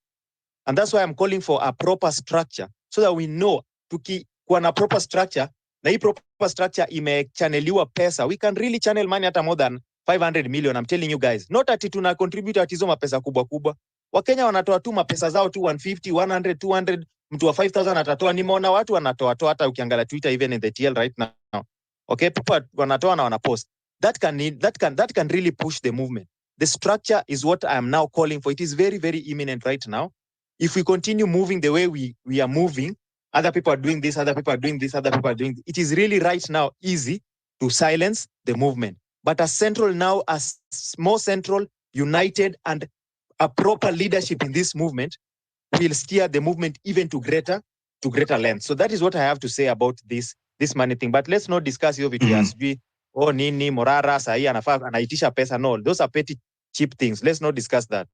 And that's why I'm calling for a proper structure so that we know kuwa na proper structure, na hii proper structure imechanneliwa pesa. We can really channel money hata more than 500 million. I'm telling you guys. Not ati tuna contribute ati hizo mapesa kubwa kubwa. Wakenya wanatoa tu mapesa zao tu 150, 100, 200, mtu wa 5,000 atatoa. Nimeona watu wanatoa tu hata ukiangalia Twitter even in the TL right now. Okay, people wanatoa na wanapost. That can really push the movement. The structure is what I am now calling for. It is very, very imminent right now. If we continue moving the way we are moving, other people are doing this, other people are doing this, other people are doing this. It is really right now easy to silence the movement. But as central now, as more central, united, and a proper leadership in this movement will steer the movement even to greater lengths. So that is what I have to say about this money thing. But let's not discuss it with SB or nini Morara sahi anaitisha pesa. No, those are petty cheap things. Let's not discuss that.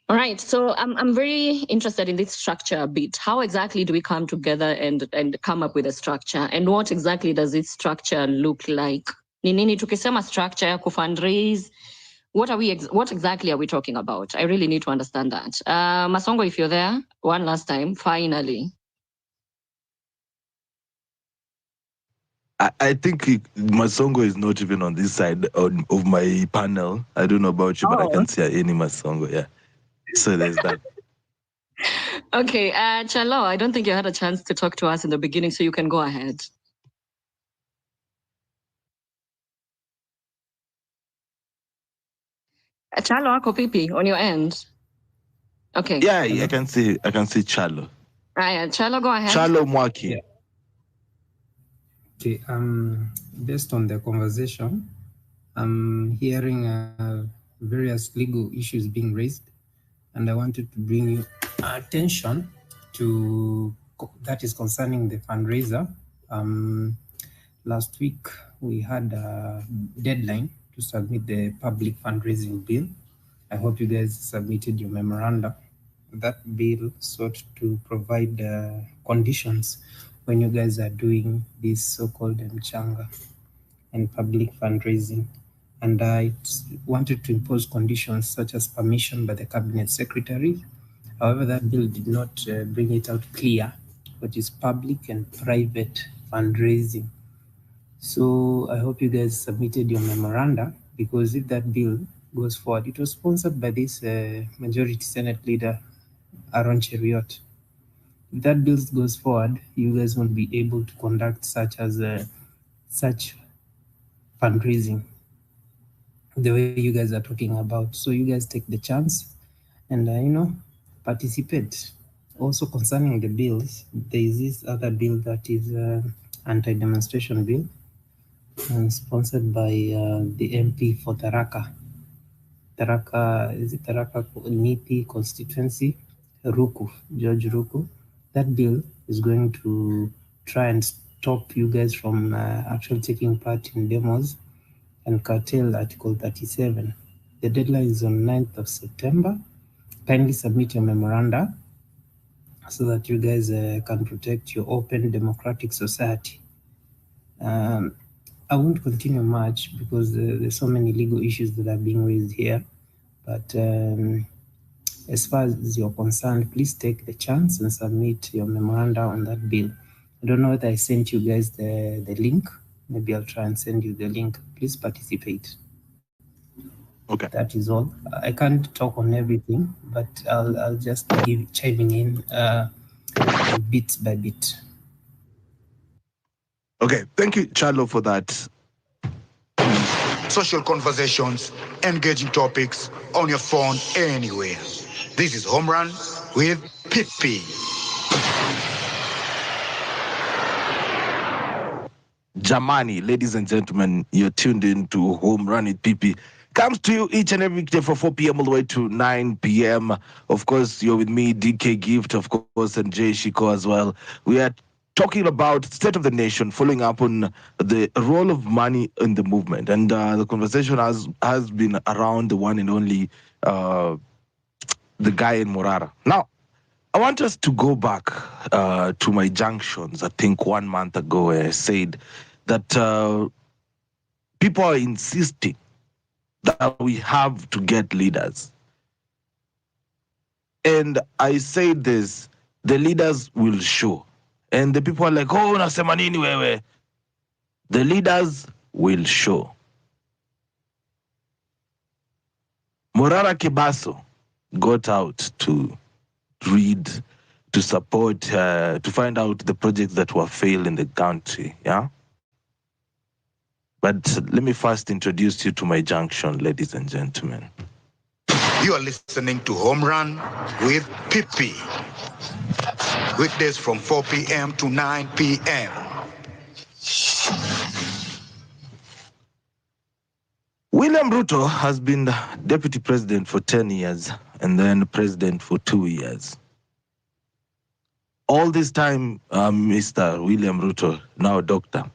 All right, so I'm very interested in this structure a bit. How exactly do we come together and come up with a structure? And what exactly does this structure look like? Ni nini tukisema structure ya kufundraise? What exactly are we talking about? I really need to understand that. Masongo, if you're there, one last time, finally. I think Masongo is not even on this side of my panel. I don't know about you, but I can't see any Masongo. Yeah. So there's that. Okay, Chalo, I don't think you had a chance to talk to us in the beginning, so you can go ahead. Chalo, ako pipi on your end. Okay. Yeah, I can see Chalo. Chalo, go ahead. Chalo Mwaki. Yeah. Okay, based on the conversation, I'm hearing various legal issues being raised, and I wanted to bring you attention to that is concerning the fundraiser. Last week, we had a deadline to submit the public fundraising bill. I hope you guys submitted your memoranda. That bill sought to provide conditions when you guys are doing this so-called mchanga and public fundraising. And I wanted to impose conditions such as permission by the cabinet secretary. However, that bill did not bring it out clear what is public and private fundraising. So I hope you guys submitted your memoranda, because if that bill goes forward, it was sponsored by this majority Senate leader, Aaron Cheriot. If that bill goes forward, you guys won't be able to conduct such fundraising. the way you guys are talking about. So you guys take the chance and participate. Also concerning the bills, there is this other bill that is anti-demonstration bill, sponsored by the MP for Tharaka Nithi constituency, George Ruku. That bill is going to try and stop you guys from actually taking part in demos and curtail Article 37. The deadline is on 9th of September. Kindly submit your memoranda so that you guys can protect your open democratic society. I won't continue much because there's so many legal issues that are being raised here. But as far as you're concerned, please take the chance and submit your memoranda on that bill. I don't know whether I sent you guys the link. Maybe I'll try and send you the link. Please participate. Okay. That is all. I can't talk on everything, but I'll just chiming in bit by bit. Okay, thank you, Charlo, for that. Social conversations, engaging topics on your phone anywhere. This is Home Run with Pippi. Jamani, ladies and gentlemen, you're tuned in to Home Run with Pippi. Comes to you each and every weekday from 4 p.m. all the way to 9 p.m. Of course, you're with me, DK Gift, of course, and Jay Shiko as well. We are talking about state of the nation, following up on the role of money in the movement. And the conversation has been around the one and only the guy in Morara. Now, I want us to go back to my junctions, I think 1 month ago, where I said that people are insisting that we have to get leaders. And I said this, the leaders will show. And the people are like, oh, unasema nini wewe? The leaders will show. Morara Kibaso got out to read, to support, to find out the projects that were failed in the country, yeah? But let me first introduce you to my junction, ladies and gentlemen. You are listening to Home Run with Pippi. Weekdays from 4 p.m. to 9 p.m. William Ruto has been deputy president for 10 years and then president for 2 years. All this time, Mr. William Ruto, now doctor,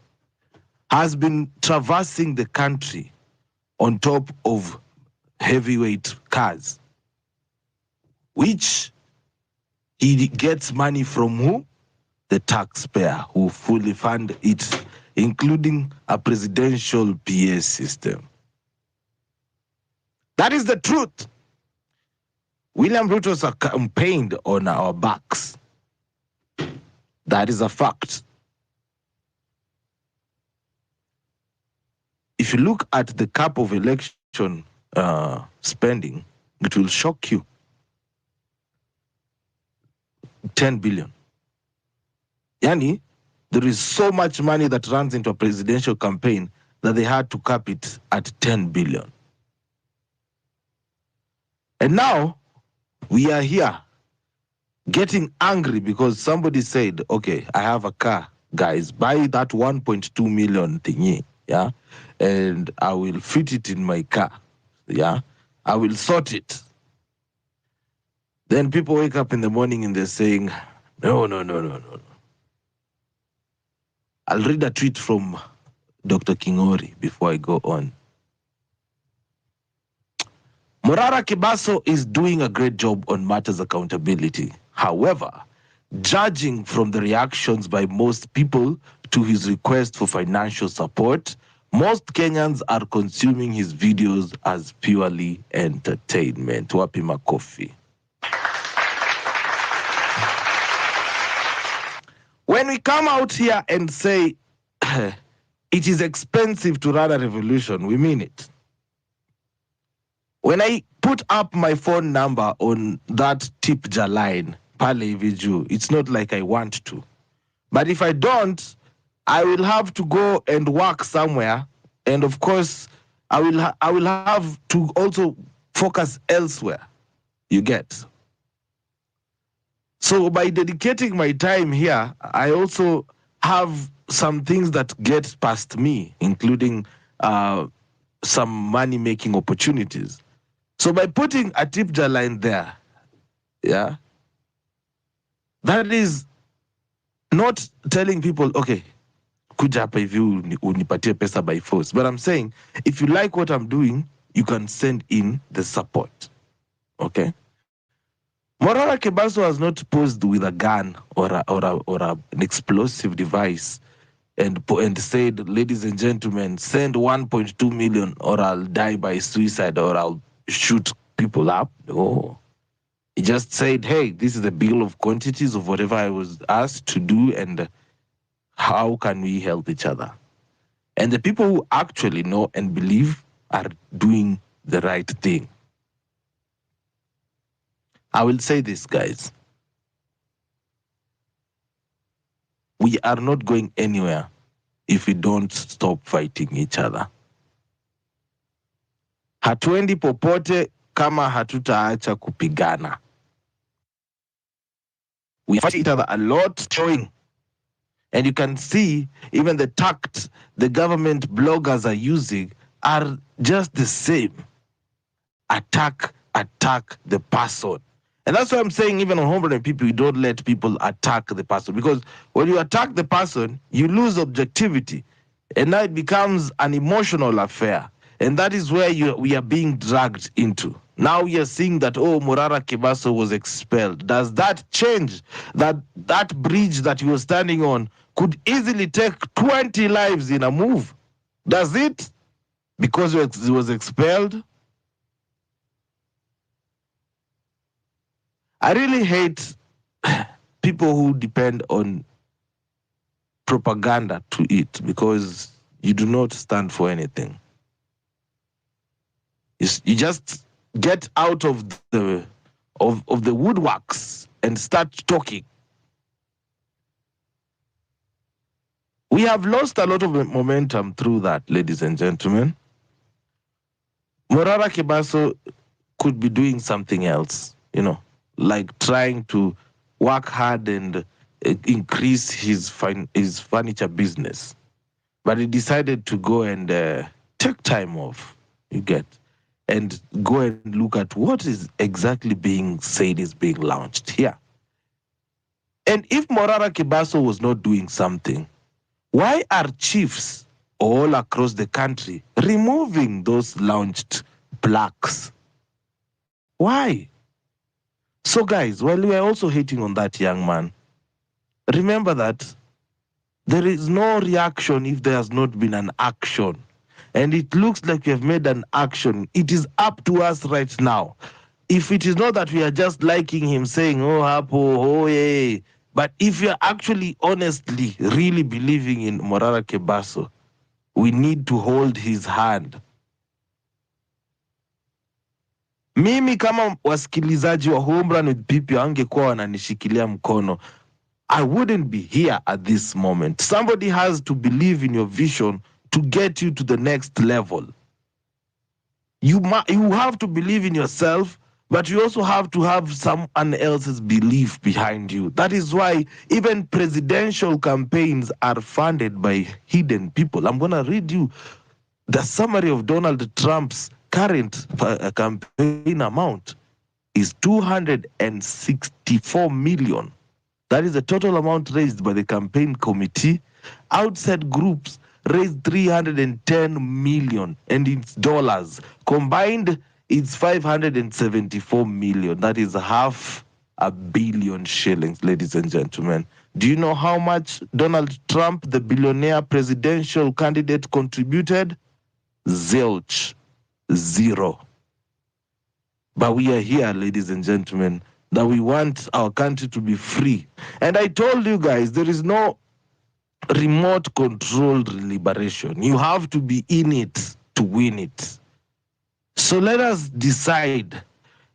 has been traversing the country on top of heavyweight cars, which he gets money from who? The taxpayer, who fully fund it, including a presidential PA system. That is the truth. William Ruto's campaigned on our backs. That is a fact. If you look at the cap of election spending, it will shock you. 10 billion. Yani, there is so much money that runs into a presidential campaign that they had to cap it at 10 billion. And now we are here getting angry because somebody said, okay, I have a car, guys, buy that 1.2 million thingy, yeah, and I will fit it in my car, yeah, I will sort it. Then people wake up in the morning and they're saying, no. I'll read a tweet from Dr. Kingori before I go on. Morara Kibaso is doing a great job on matters accountability. However, judging from the reactions by most people to his request for financial support, most Kenyans are consuming his videos as purely entertainment. Wapi makofi. When we come out here and say it is expensive to run a revolution, we mean it. When I put up my phone number on that Tipja line, Pale Viju, it's not like I want to. But if I don't, I will have to go and work somewhere. And of course, I will have to also focus elsewhere. You get. So by dedicating my time here, I also have some things that get past me, including some money-making opportunities. So by putting a Tipja line there, yeah, that is not telling people, okay, kuja hapa hivi unipatie pesa by force. But I'm saying, if you like what I'm doing, you can send in the support. Okay? Morara Kebaso has not posed with a gun or an explosive device and said, ladies and gentlemen, send 1.2 million or I'll die by suicide or I'll shoot people up. No. He just said, hey, this is the bill of quantities of whatever I was asked to do and how can we help each other? And the people who actually know and believe are doing the right thing. I will say this, guys. We are not going anywhere if we don't stop fighting each other. Hatuendi popote kama hatutaacha kupigana. We fight each other a lot, showing. And you can see even the tact the government bloggers are using are just the same. Attack the person. And that's why I'm saying, even on homeland people, you don't let people attack the person. Because when you attack the person, you lose objectivity. And now it becomes an emotional affair. And that is where we are being dragged into. Now we are seeing that, oh, Morara Kebaso was expelled. Does that change that bridge that you were standing on could easily take 20 lives in a move? Does it? Because he was expelled? I really hate people who depend on propaganda to eat because you do not stand for anything. You just get out of the woodworks and start talking. We have lost a lot of momentum through that, ladies and gentlemen. Morara Kebaso could be doing something else, like trying to work hard and increase his furniture business. But he decided to go and take time off, you get, and go and look at what is exactly being said is being launched here. And if Morara Kebaso was not doing something, why are chiefs all across the country removing those launched plaques? Why? So guys, while we are also hating on that young man, remember that there is no reaction if there has not been an action. And it looks like we have made an action. It is up to us right now. If it is not that we are just liking him saying, oh, hapo, oh, yeah, but if you are actually honestly, really believing in Morara Kebaso, we need to hold his hand. Mimi kama wasikilizaji wa Home Run with Pipi wangekuwa wananishikilia mkono, I wouldn't be here at this moment. Somebody has to believe in your vision to get you to the next level. You have to believe in yourself, but you also have to have someone else's belief behind you. That is why even presidential campaigns are funded by hidden people. I'm going to read you the summary of Donald Trump's current campaign amount is $264 million. That is the total amount raised by the campaign committee. Outside groups raised $310 million, and in dollars combined, it's $574 million. That is $500 million shillings, ladies and gentlemen. Do you know how much Donald Trump, the billionaire presidential candidate, contributed? Zilch. Zero. But we are here, ladies and gentlemen, that we want our country to be free. And I told you guys, there is no remote controlled liberation. You have to be in it to win it. So let us decide.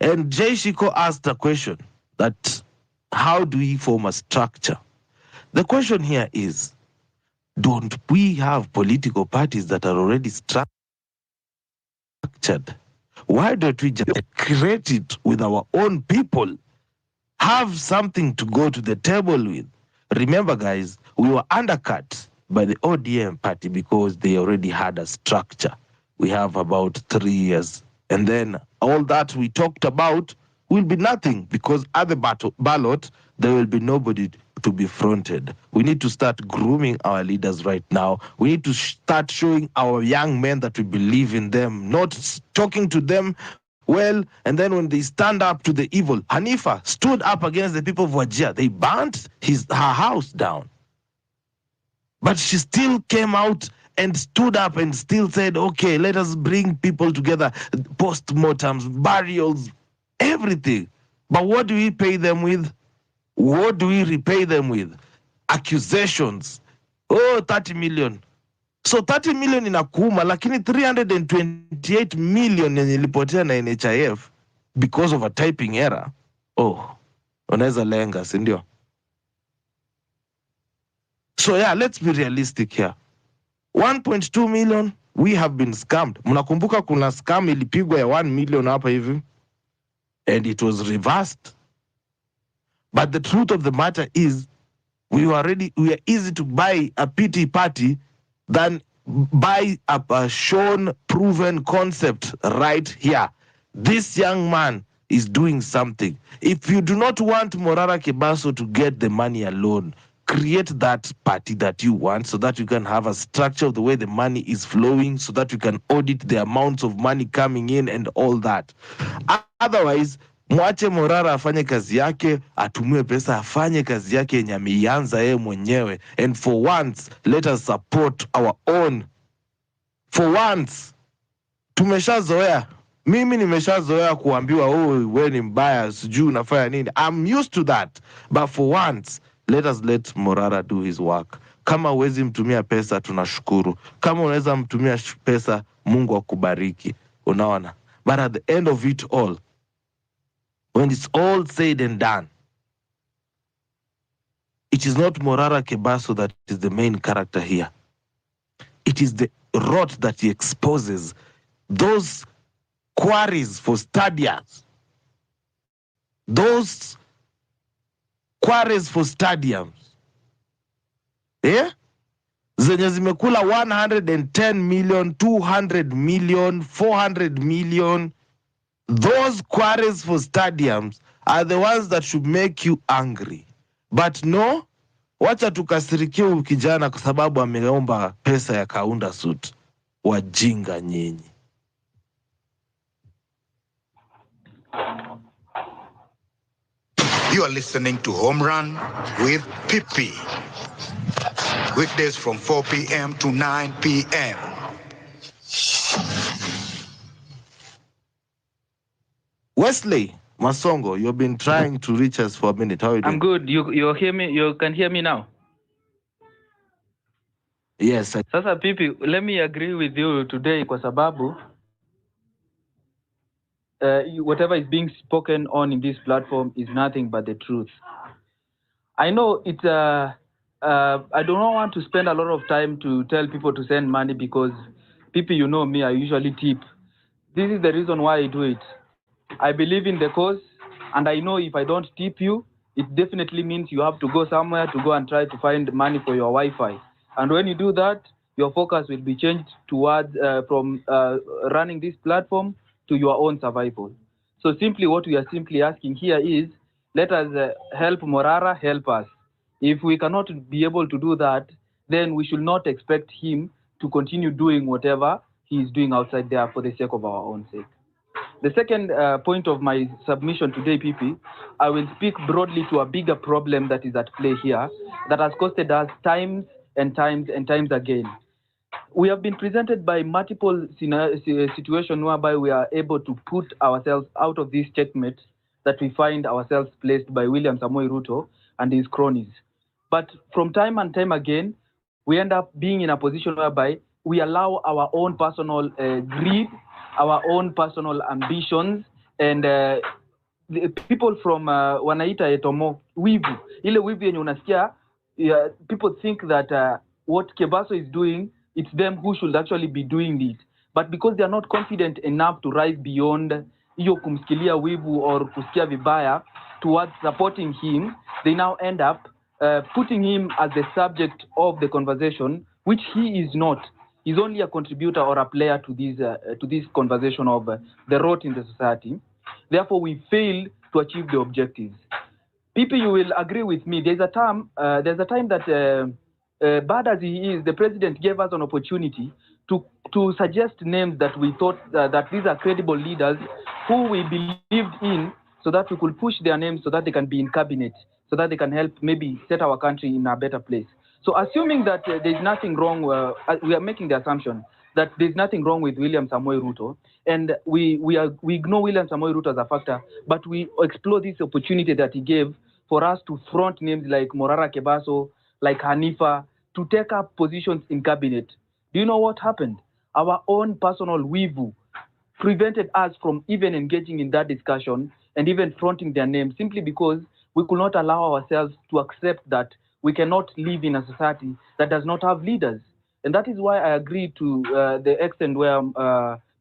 And Jay Shiko asked a question that how do we form a structure? The question here is, don't we have political parties that are already structured? structured. Why don't we just create it with our own people? Have something to go to the table with. Remember, guys, we were undercut by the ODM party because they already had a structure. We have about 3 years. And then all that we talked about will be nothing because at the ballot, there will be nobody to be fronted. We need to start grooming our leaders right now. We need to start showing our young men that we believe in them, not talking to them well, and then when they stand up to the evil, Hanifa stood up against the people of Wajir. They burnt her house down. But she still came out and stood up and still said, okay, let us bring people together, post-mortems, burials, everything. But what do we pay them with? What do we repay them with? Accusations. Oh, 30 million. So 30 million inakuuma, lakini 328 million yenye ilipotea na NHIF because of a typing error. Oh, unaweza lenga, si ndio? So yeah, let's be realistic here. 1.2 million, we have been scammed. Mnakumbuka kuna scam ilipigwa ya 1 million hapa hivi? And it was reversed. But the truth of the matter is, we are easy to buy a pity party than buy a shown, proven concept right here. This young man is doing something. If you do not want Morara Kebaso to get the money alone, create that party that you want so that you can have a structure of the way the money is flowing, so that you can audit the amounts of money coming in and all that. Otherwise, mwache Morara afanye kazi yake, atumie pesa afanye kazi yake yenye ameianza yeye mwenyewe. And for once, let us support our own. For once, tumeshazoea. Mimi nimeshazoea kuambiwa, oh, wewe ni mbaya, sijui unafanya nini. I'm used to that. But for once, let us let Morara do his work. Kama huwezi mtumia pesa, tunashukuru. Kama unaweza mtumia pesa, Mungu akubariki. Unaona? But at the end of it all, when it's all said and done, it is not Morara Kebaso that is the main character here. It is the rot that he exposes. Those quarries for stadiums. Those quarries for stadiums. Yeah? Zenye zimekula 110 million, 200 million, 400 million. Those quarries for stadiums are the ones that should make you angry. But no, wacha tukasirikie huyu kijana kwa sababu ameomba pesa ya kaunda suit. Wajinga nyinyi. You are listening to Home Run with Pippi. Weekdays from 4 p.m. to 9 p.m. Wesley Masongo, you've been trying to reach us for a minute. How are you doing? I'm good. You hear me? You can hear me now? Yes. Sasa Pipi, let me agree with you today kwa sababu whatever is being spoken on in this platform is nothing but the truth. I know it. I do not want to spend a lot of time to tell people to send money because people, you know me, I usually tip. This is the reason why I do it. I believe in the cause, and I know if I don't tip you, it definitely means you have to go somewhere to go and try to find money for your Wi-Fi. And when you do that, your focus will be changed towards from running this platform to your own survival. So simply what we are simply asking here is, let us help Morara help us. If we cannot be able to do that, then we should not expect him to continue doing whatever he is doing outside there for the sake of our own sake. The second point of my submission today, PP, I will speak broadly to a bigger problem that is at play here that has costed us times and times and times again. We have been presented by multiple situations whereby we are able to put ourselves out of this statement that we find ourselves placed by William Samoei Ruto and his cronies. But from time and time again, we end up being in a position whereby we allow our own personal greed, our own personal ambitions, and the people from wanaita etomo wivu. Ile wivu yenye unasikia, people think that what Kebaso is doing, it's them who should actually be doing it. but because they are not confident enough to rise beyond hiyo kumsikilia wivu or kusikia vibaya towards supporting him, they now end up putting him as the subject of the conversation, which he is not. He's only a contributor or a player to this conversation of the rot in the society. Therefore, we fail to achieve the objectives. People, you will agree with me. There's a time that, bad as he is, the president gave us an opportunity to suggest names that we thought that these are credible leaders who we believed in, so that we could push their names so that they can be in cabinet, so that they can help maybe set our country in a better place. So assuming that there's nothing wrong, we are making the assumption that there's nothing wrong with William Samoei Ruto, and we ignore William Samoei Ruto as a factor, but we explore this opportunity that he gave for us to front names like Morara Kebaso, like Hanifa, to take up positions in cabinet. Do you know what happened? Our own personal wivu prevented us from even engaging in that discussion and even fronting their names, simply because we could not allow ourselves to accept that we cannot live in a society that does not have leaders. And that is why I agree to the extent where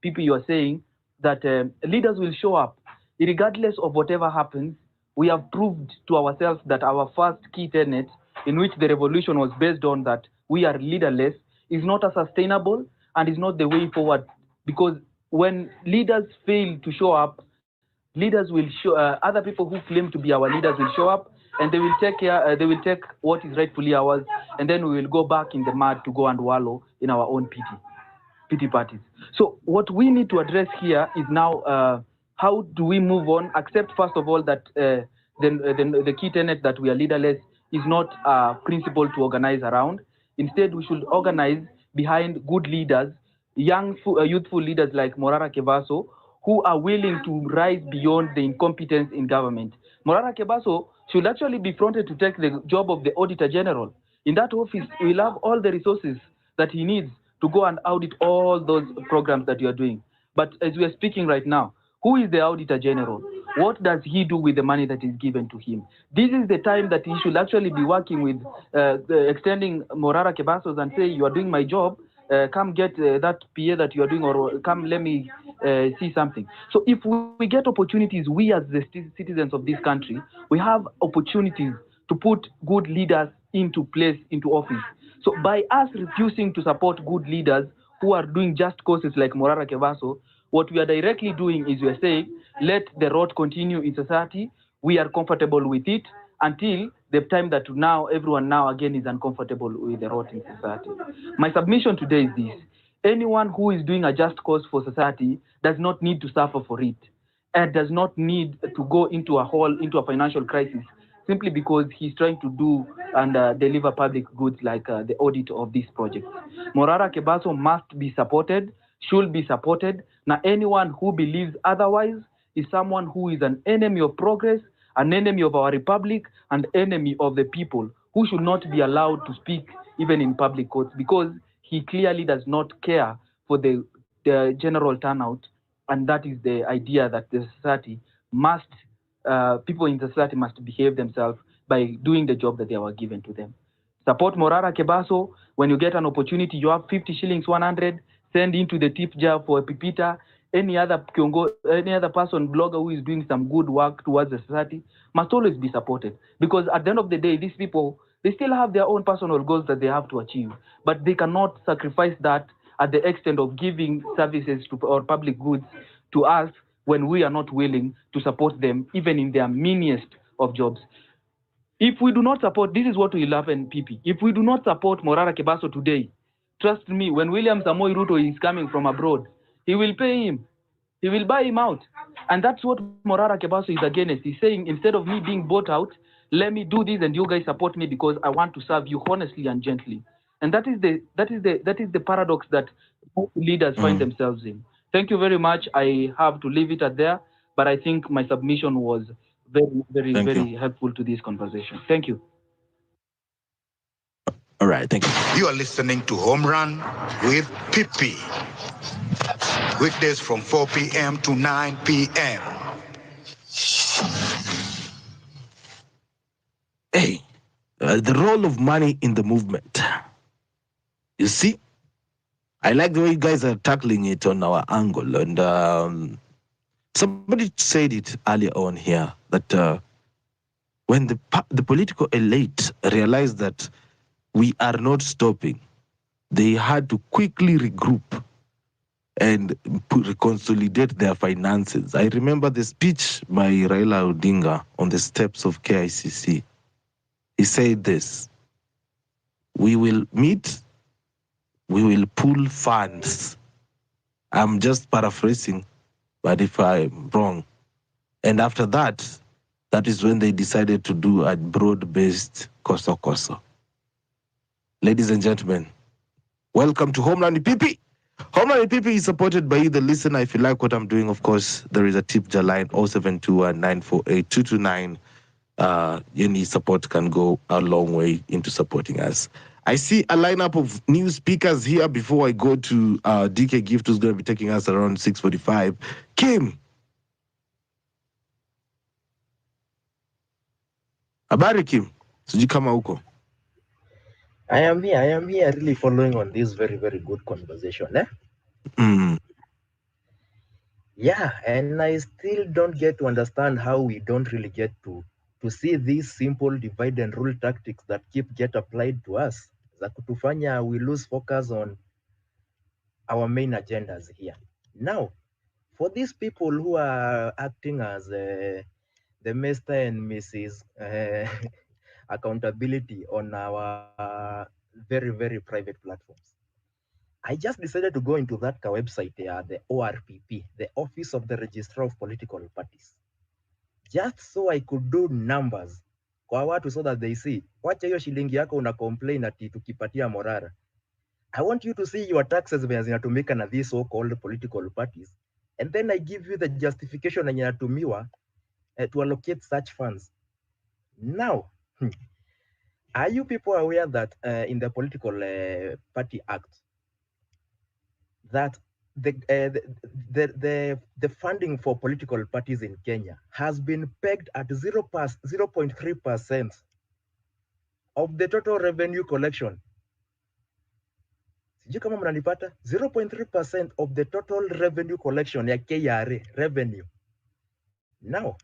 people you are saying that leaders will show up. Regardless of whatever happens, we have proved to ourselves that our first key tenet, in which the revolution was based on, that we are leaderless, is not as sustainable and is not the way forward. Because when leaders fail to show up, leaders will show, other people who claim to be our leaders will show up, and they will take care. They will take what is rightfully ours, and then we will go back in the mud to go and wallow in our own pity parties. So what we need to address here is now, how do we move on? Accept first of all that the key tenet that we are leaderless is not a principle to organize around. Instead, we should organize behind good leaders, young, youthful leaders like Morara Kebaso, who are willing to rise beyond the incompetence in government. Morara Kebaso should actually be fronted to take the job of the Auditor General. In that office, we'll have all the resources that he needs to go and audit all those programs that you are doing. But as we are speaking right now, who is the Auditor General? What does he do with the money that is given to him? This is the time that he should actually be working with, extending Morara Kebasos and say, you are doing my job, come get that PA that you are doing, or come let me see something. So if we get opportunities, we as the citizens of this country, we have opportunities to put good leaders into place, into office. So by us refusing to support good leaders who are doing just causes like Morara Kebaso, what we are directly doing is we are saying, let the rot continue in society. We are comfortable with it until the time that now everyone now again is uncomfortable with the rot in society. My submission today is this: anyone who is doing a just cause for society does not need to suffer for it, and does not need to go into a hole, into a financial crisis, simply because he's trying to do and deliver public goods like the audit of this project. Morara Kebaso must be supported, should be supported. Now, anyone who believes otherwise is someone who is an enemy of progress, an enemy of our republic, and enemy of the people, who should not be allowed to speak even in public courts, because he clearly does not care for the general turnout. And that is the idea that the society must, people in the society must behave themselves by doing the job that they were given to them. Support Morara Kebaso. When you get an opportunity, you have 50 shillings, 100, send into the tip jar for a pipita. Any other person, blogger who is doing some good work towards the society must always be supported. Because at the end of the day, these people, they still have their own personal goals that they have to achieve, but they cannot sacrifice that at the extent of giving services to or public goods to us when we are not willing to support them, even in their meanest of jobs. If we do not support, this is what will happen, PP. If we do not support Morara Kebaso today, trust me, when William Samoei Ruto is coming from abroad, he will pay him. He will buy him out. And that's what Morara Kebaso is against. He's saying, instead of me being bought out, let me do this and you guys support me because I want to serve you honestly and gently. And that is the paradox that leaders find themselves in. Thank you very much. I have to leave it at there, but I think my submission was very helpful to this conversation. Thank you. All right, thank you. You are listening to Home Run with Pippi. Weekdays from 4 p.m. to 9 p.m. Hey, the role of money in the movement. You see, I like the way you guys are tackling it on our angle. And somebody said it earlier on here that when the political elite realized that we are not stopping, they had to quickly regroup and reconsolidate their finances. I remember the speech by Raila Odinga on the steps of KICC. He said this: we will meet, we will pool funds. I'm just paraphrasing, but if I'm wrong. And after that, that is when they decided to do a broad-based koso. Ladies and gentlemen, welcome to Homeland Pipi. Homeland Pipi is supported by you, the listener. If you like what I'm doing, of course, there is a tip line 0721-948-229. Any support can go a long way into supporting us. I see a lineup of new speakers here before I go to DK Gift, who's going to be taking us around 6:45. Kim. Habari Kim. Sijui kama huko. I am here really following on this very, very good conversation. Yeah, and I still don't get to understand how we don't really get to see these simple divide and rule tactics that get applied to us. Za kutufanya we lose focus on our main agendas here. Now, for these people who are acting as the Mr. and Mrs. accountability on our very, very private platforms, I just decided to go into that website, the ORPP, the Office of the Registrar of Political Parties, just so I could do numbers kwa watu so that they see, wacha hiyo shilingi yako una complain ati tukipatia Morara. I want you to see your taxes venye zinatumika na these so-called political parties, and then I give you the justification yenye inatumiwa to allocate such funds. Now, are you people aware that in the Political Party Act, that the funding for political parties in Kenya has been pegged at 0.3% of the total revenue collection? Sijui kama mnanipata? 0.3% of the total revenue collection ya KRA revenue. Now,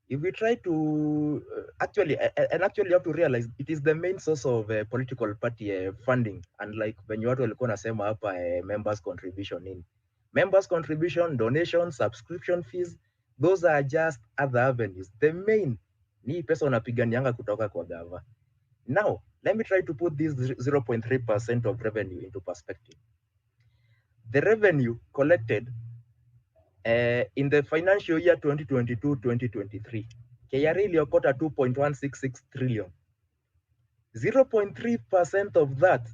if we try to actually you have to realize it is the main source of political party funding, unlike when watu walikuwa nasema hapa members contribution in. Members contribution, donation, subscription fees, those are just other avenues. The main ni pesa unapiganianga kutoka kwa gava. Now, let me try to put this 0.3% of revenue into perspective. The revenue collected in the financial year 2022-2023, KRA iliokota 2.166 trillion. 0.3% of that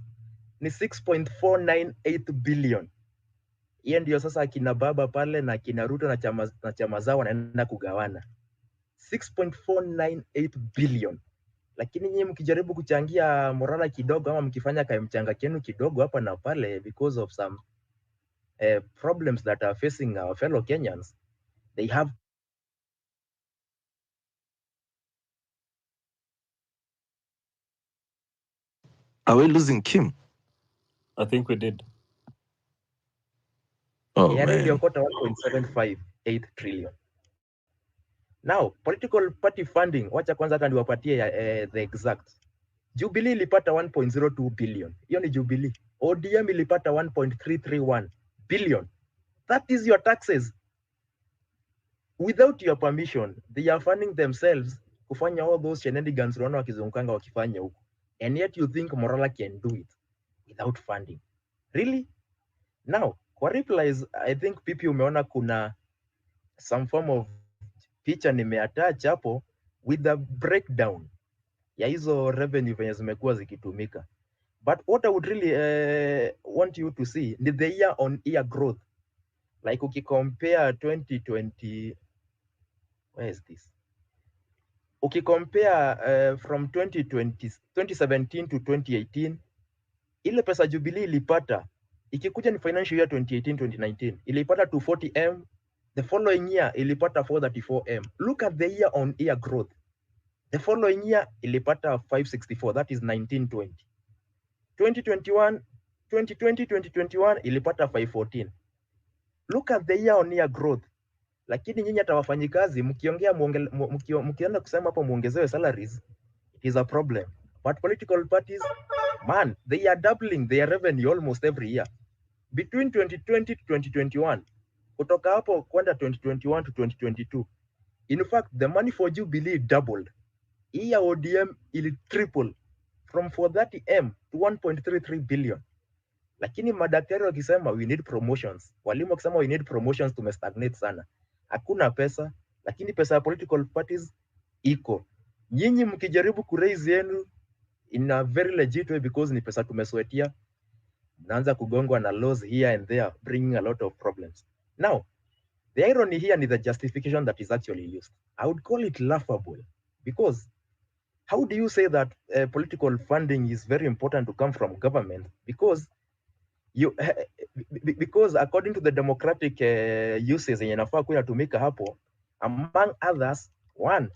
ni 6.498 billion. Hiyo ndio sasa akina baba pale na akina Ruto na chama zao wanaenda kugawana 6.498 billion. Lakini nyinyi mkijaribu kuchangia Morala kidogo ama mkifanya mchanga kenu kidogo hapa na pale because of some problems that are facing our fellow Kenyans, they have. Are we losing Kim? I think we did. Oh, KRA man. 1.758 trillion. Now, political party funding, wacha kwanza hata niwapatie the exact. Jubilee ilipata 1.02 billion. Hiyo ni Jubilee. ODM ilipata 1.331 billion. That is your taxes. Without your permission, they are funding themselves kufanya all those shenanigans unaona wakizungukanga wakifanya huko. And yet you think Morala can do it without funding. Really? Now, kwa replies, I think pipi umeona kuna some form of picha nimeattach hapo with a breakdown ya hizo revenue venye zimekuwa zikitumika. But what I would really want you to see is the year on year growth. Like ukicompare 2020, where is this? Ukicompare from 2017 to 2018, ile pesa Jubilee ilipata, ikikuja ni financial year 2018-2019, ilipata 240M, the following year ilipata 434M. Look at the year on year growth. The following year ilipata 564, that is 1920. 2021 2020 2021 ilipata 514. Look at the year on year growth. Lakini nyinyi hata wafanyikazi mkiongea mkienda kusema hapo muongezewe salaries, it is a problem. But political parties, man, they are doubling their revenue almost every year. Between 2020 to 2021, kutoka hapo kwenda 2021 to 2022. In fact, the money for Jubilee doubled. Hii ya ODM ili triple from 430M to 1.33 billion. Lakini madaktari wakisema we need promotions, walimu wakisema we need promotions, tumestagnate sana. Hakuna pesa, lakini pesa ya political parties iko. Nyinyi mkijaribu kuraise yenu in a very legit way because ni pesa tumesweatia, mnaanza kugongwa na laws here and there, bringing a lot of problems. Now, the irony here is the justification that is actually used. I would call it laughable because how do you say that political funding is very important to come from government? Because according to the democratic uses yenye inafaa kuwa inatumika hapo, among others, one,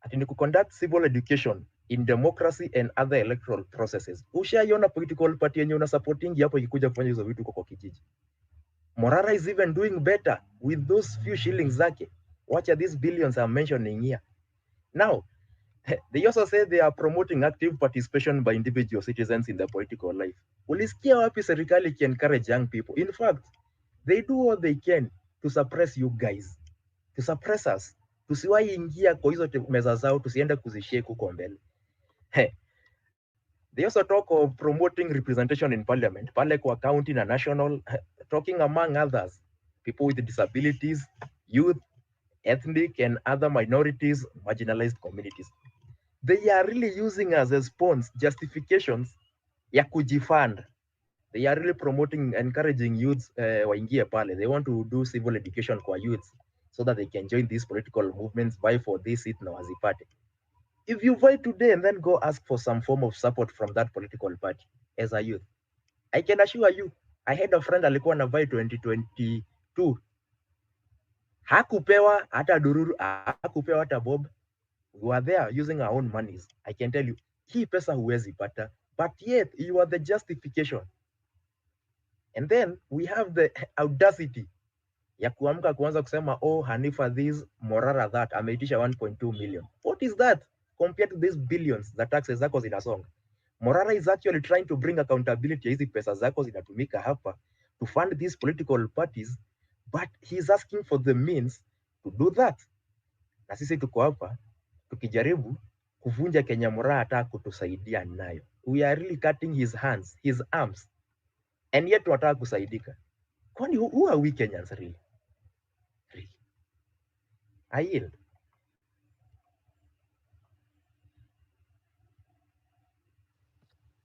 ati ni conduct civil education in democracy and other electoral processes. Ushaiona political party yenye una supporting hapo ikikuja kufanya hizo vitu kwa kijiji. Morara is even doing better with those few shillings zake. Watch these billions I'm mentioning here. Now, they also say they are promoting active participation by individual citizens in the political life. Ulisikia wapi serikali can encourage young people? In fact, they do what they can to suppress you guys, to suppress us. Tusiwahi ingia kwa hizo meza zao, tusiende kuzishake huko mbele. They also talk of promoting representation in parliament, pale kwa county na national, talking among others, people with disabilities, youth, ethnic and other minorities, marginalized communities. They are really using as a spawns justifications ya kujifund. They are really promoting, encouraging youths waingie pale. They want to do civil education kwa youths so that they can join these political movements, vie for this seat na wazipate. If you vie today and then go ask for some form of support from that political party as a youth, I can assure you, I had a friend alikuwa na vie 2022. Hakupewa hata dururu, hakupewa hata bob. We are there using our own monies. I can tell you, hii pesa huwezi pata, but yet you are the justification. And then we have the audacity ya kuamka kuanza kusema, oh, Hanifa this, Morara that, ameitisha 1.2 million. What is that compared to these billions that taxes zako zinasonga? Morara is actually trying to bring accountability. Hizi pesa zako zinatumika hapa to fund these political parties, but he's asking for the means to do that. Na sisi tuko hapa tukijaribu kuvunja Kenya Morara hata kutusaidia nayo. We are really cutting his hands, his arms, and yet tunataka kusaidika. Kwani who are we Kenyans really? I yield.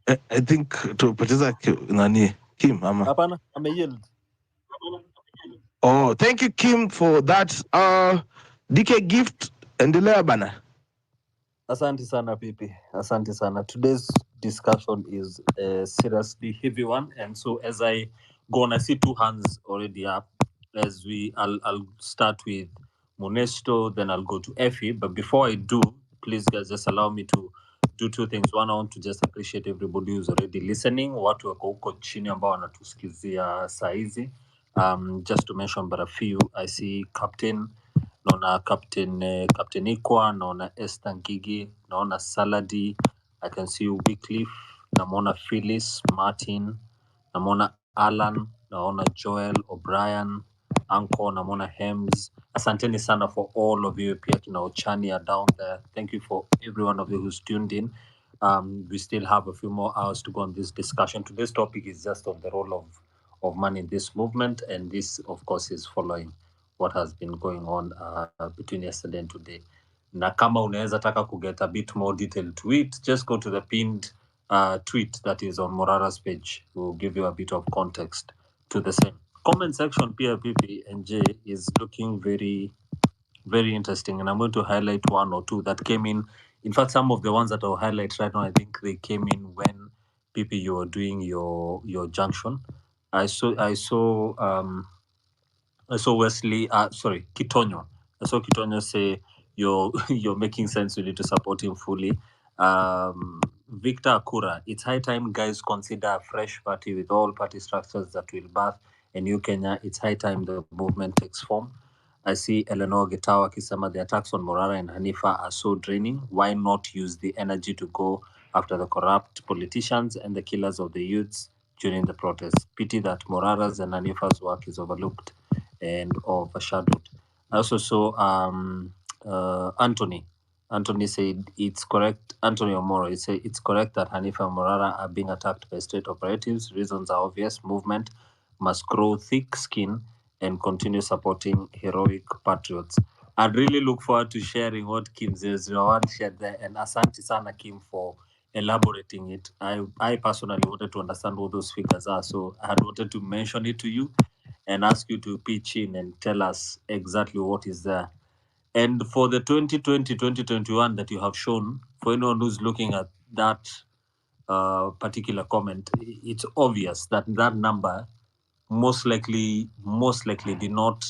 I think tupoteza nani Kim ama. Hapana, ameyield. Oh, thank you Kim for that. DK Gift, endelea bana. Asante sana Pipi. Asante sana. Today's discussion is a seriously heavy one, and so as I go on, I see two hands already up. I'll start with Monesto, then I'll go to Effie. But before I do, please guys, just allow me to do two things. One, I want to just appreciate everybody who's already listening. Watu wako huko chini ambao wanatusikizia saa hizi. Just to mention but a few, I see Captain, naona Captain Ikwa, naona Esther Ngigi, naona Saladi, I can see Wycliffe, naona Phyllis, Martin, naona Alan, naona Joel, O'Brien, Anko, naona Hems. Asanteni sana for all of you. Pia kina Ochani are down there. Thank you for every one of you who's tuned in. We still have a few more hours to go on this discussion. Today's topic is just on the role of money in this movement, and this, of course, is following what has been going on between yesterday and today. Na kama unaweza taka to get a bit more detail to it, just go to the pinned tweet that is on Morara's page. We'll give you a bit of context to the same. Comment section, PRPP and J is looking very, very interesting, and I'm going to highlight one or two that came in. In fact, some of the ones that I'll highlight right now, I think they came in when PP you were doing your junction. I saw Wesley, Kitonyo. I saw Kitonyo say you're making sense. You need to support him fully. Victor Akura, it's high time guys consider a fresh party with all party structures that will birth a new Kenya. It's high time the movement takes form. I see Eleanor Getawa Kisama, the attacks on Morara and Hanifa are so draining. Why not use the energy to go after the corrupt politicians and the killers of the youths during the protests? Pity that Morara's and Hanifa's work is overlooked and overshadowed. I also saw Anthony. Anthony said it's correct. Anthony Omoro, he said it's correct that Hanifa and Morara are being attacked by state operatives. Reasons are obvious. Movement must grow thick skin and continue supporting heroic patriots. I'd really look forward to sharing what Kim 001 shared there, and asante sana Kim for elaborating it. I personally wanted to understand what those figures are, so I had wanted to mention it to you and ask you to pitch in and tell us exactly what is there. And for the 2020-2021 that you have shown, for anyone who's looking at that particular comment, it's obvious that that number most likely did not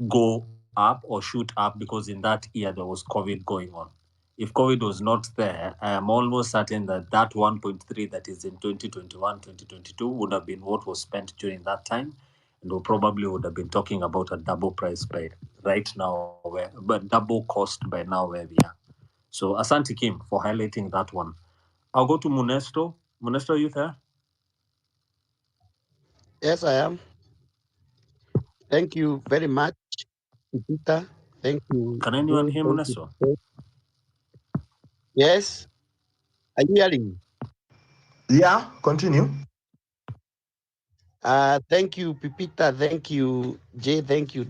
go up or shoot up because in that year there was COVID going on. If COVID was not there, I am almost certain that that 1.3 that is in 2021-2022 would have been what was spent during that time, and we probably would have been talking about a double price by right now, but double cost by now where we are. So asante Kim for highlighting that one. I'll go to Munesto. Munesto, are you there? Yes, I am. Thank you very much, Peter. Thank you. Can anyone hear Thank you. Munesto? Yes. Are you hearing me? Yeah, continue. Thank you, Pipita. Thank you, Jay. Thank you,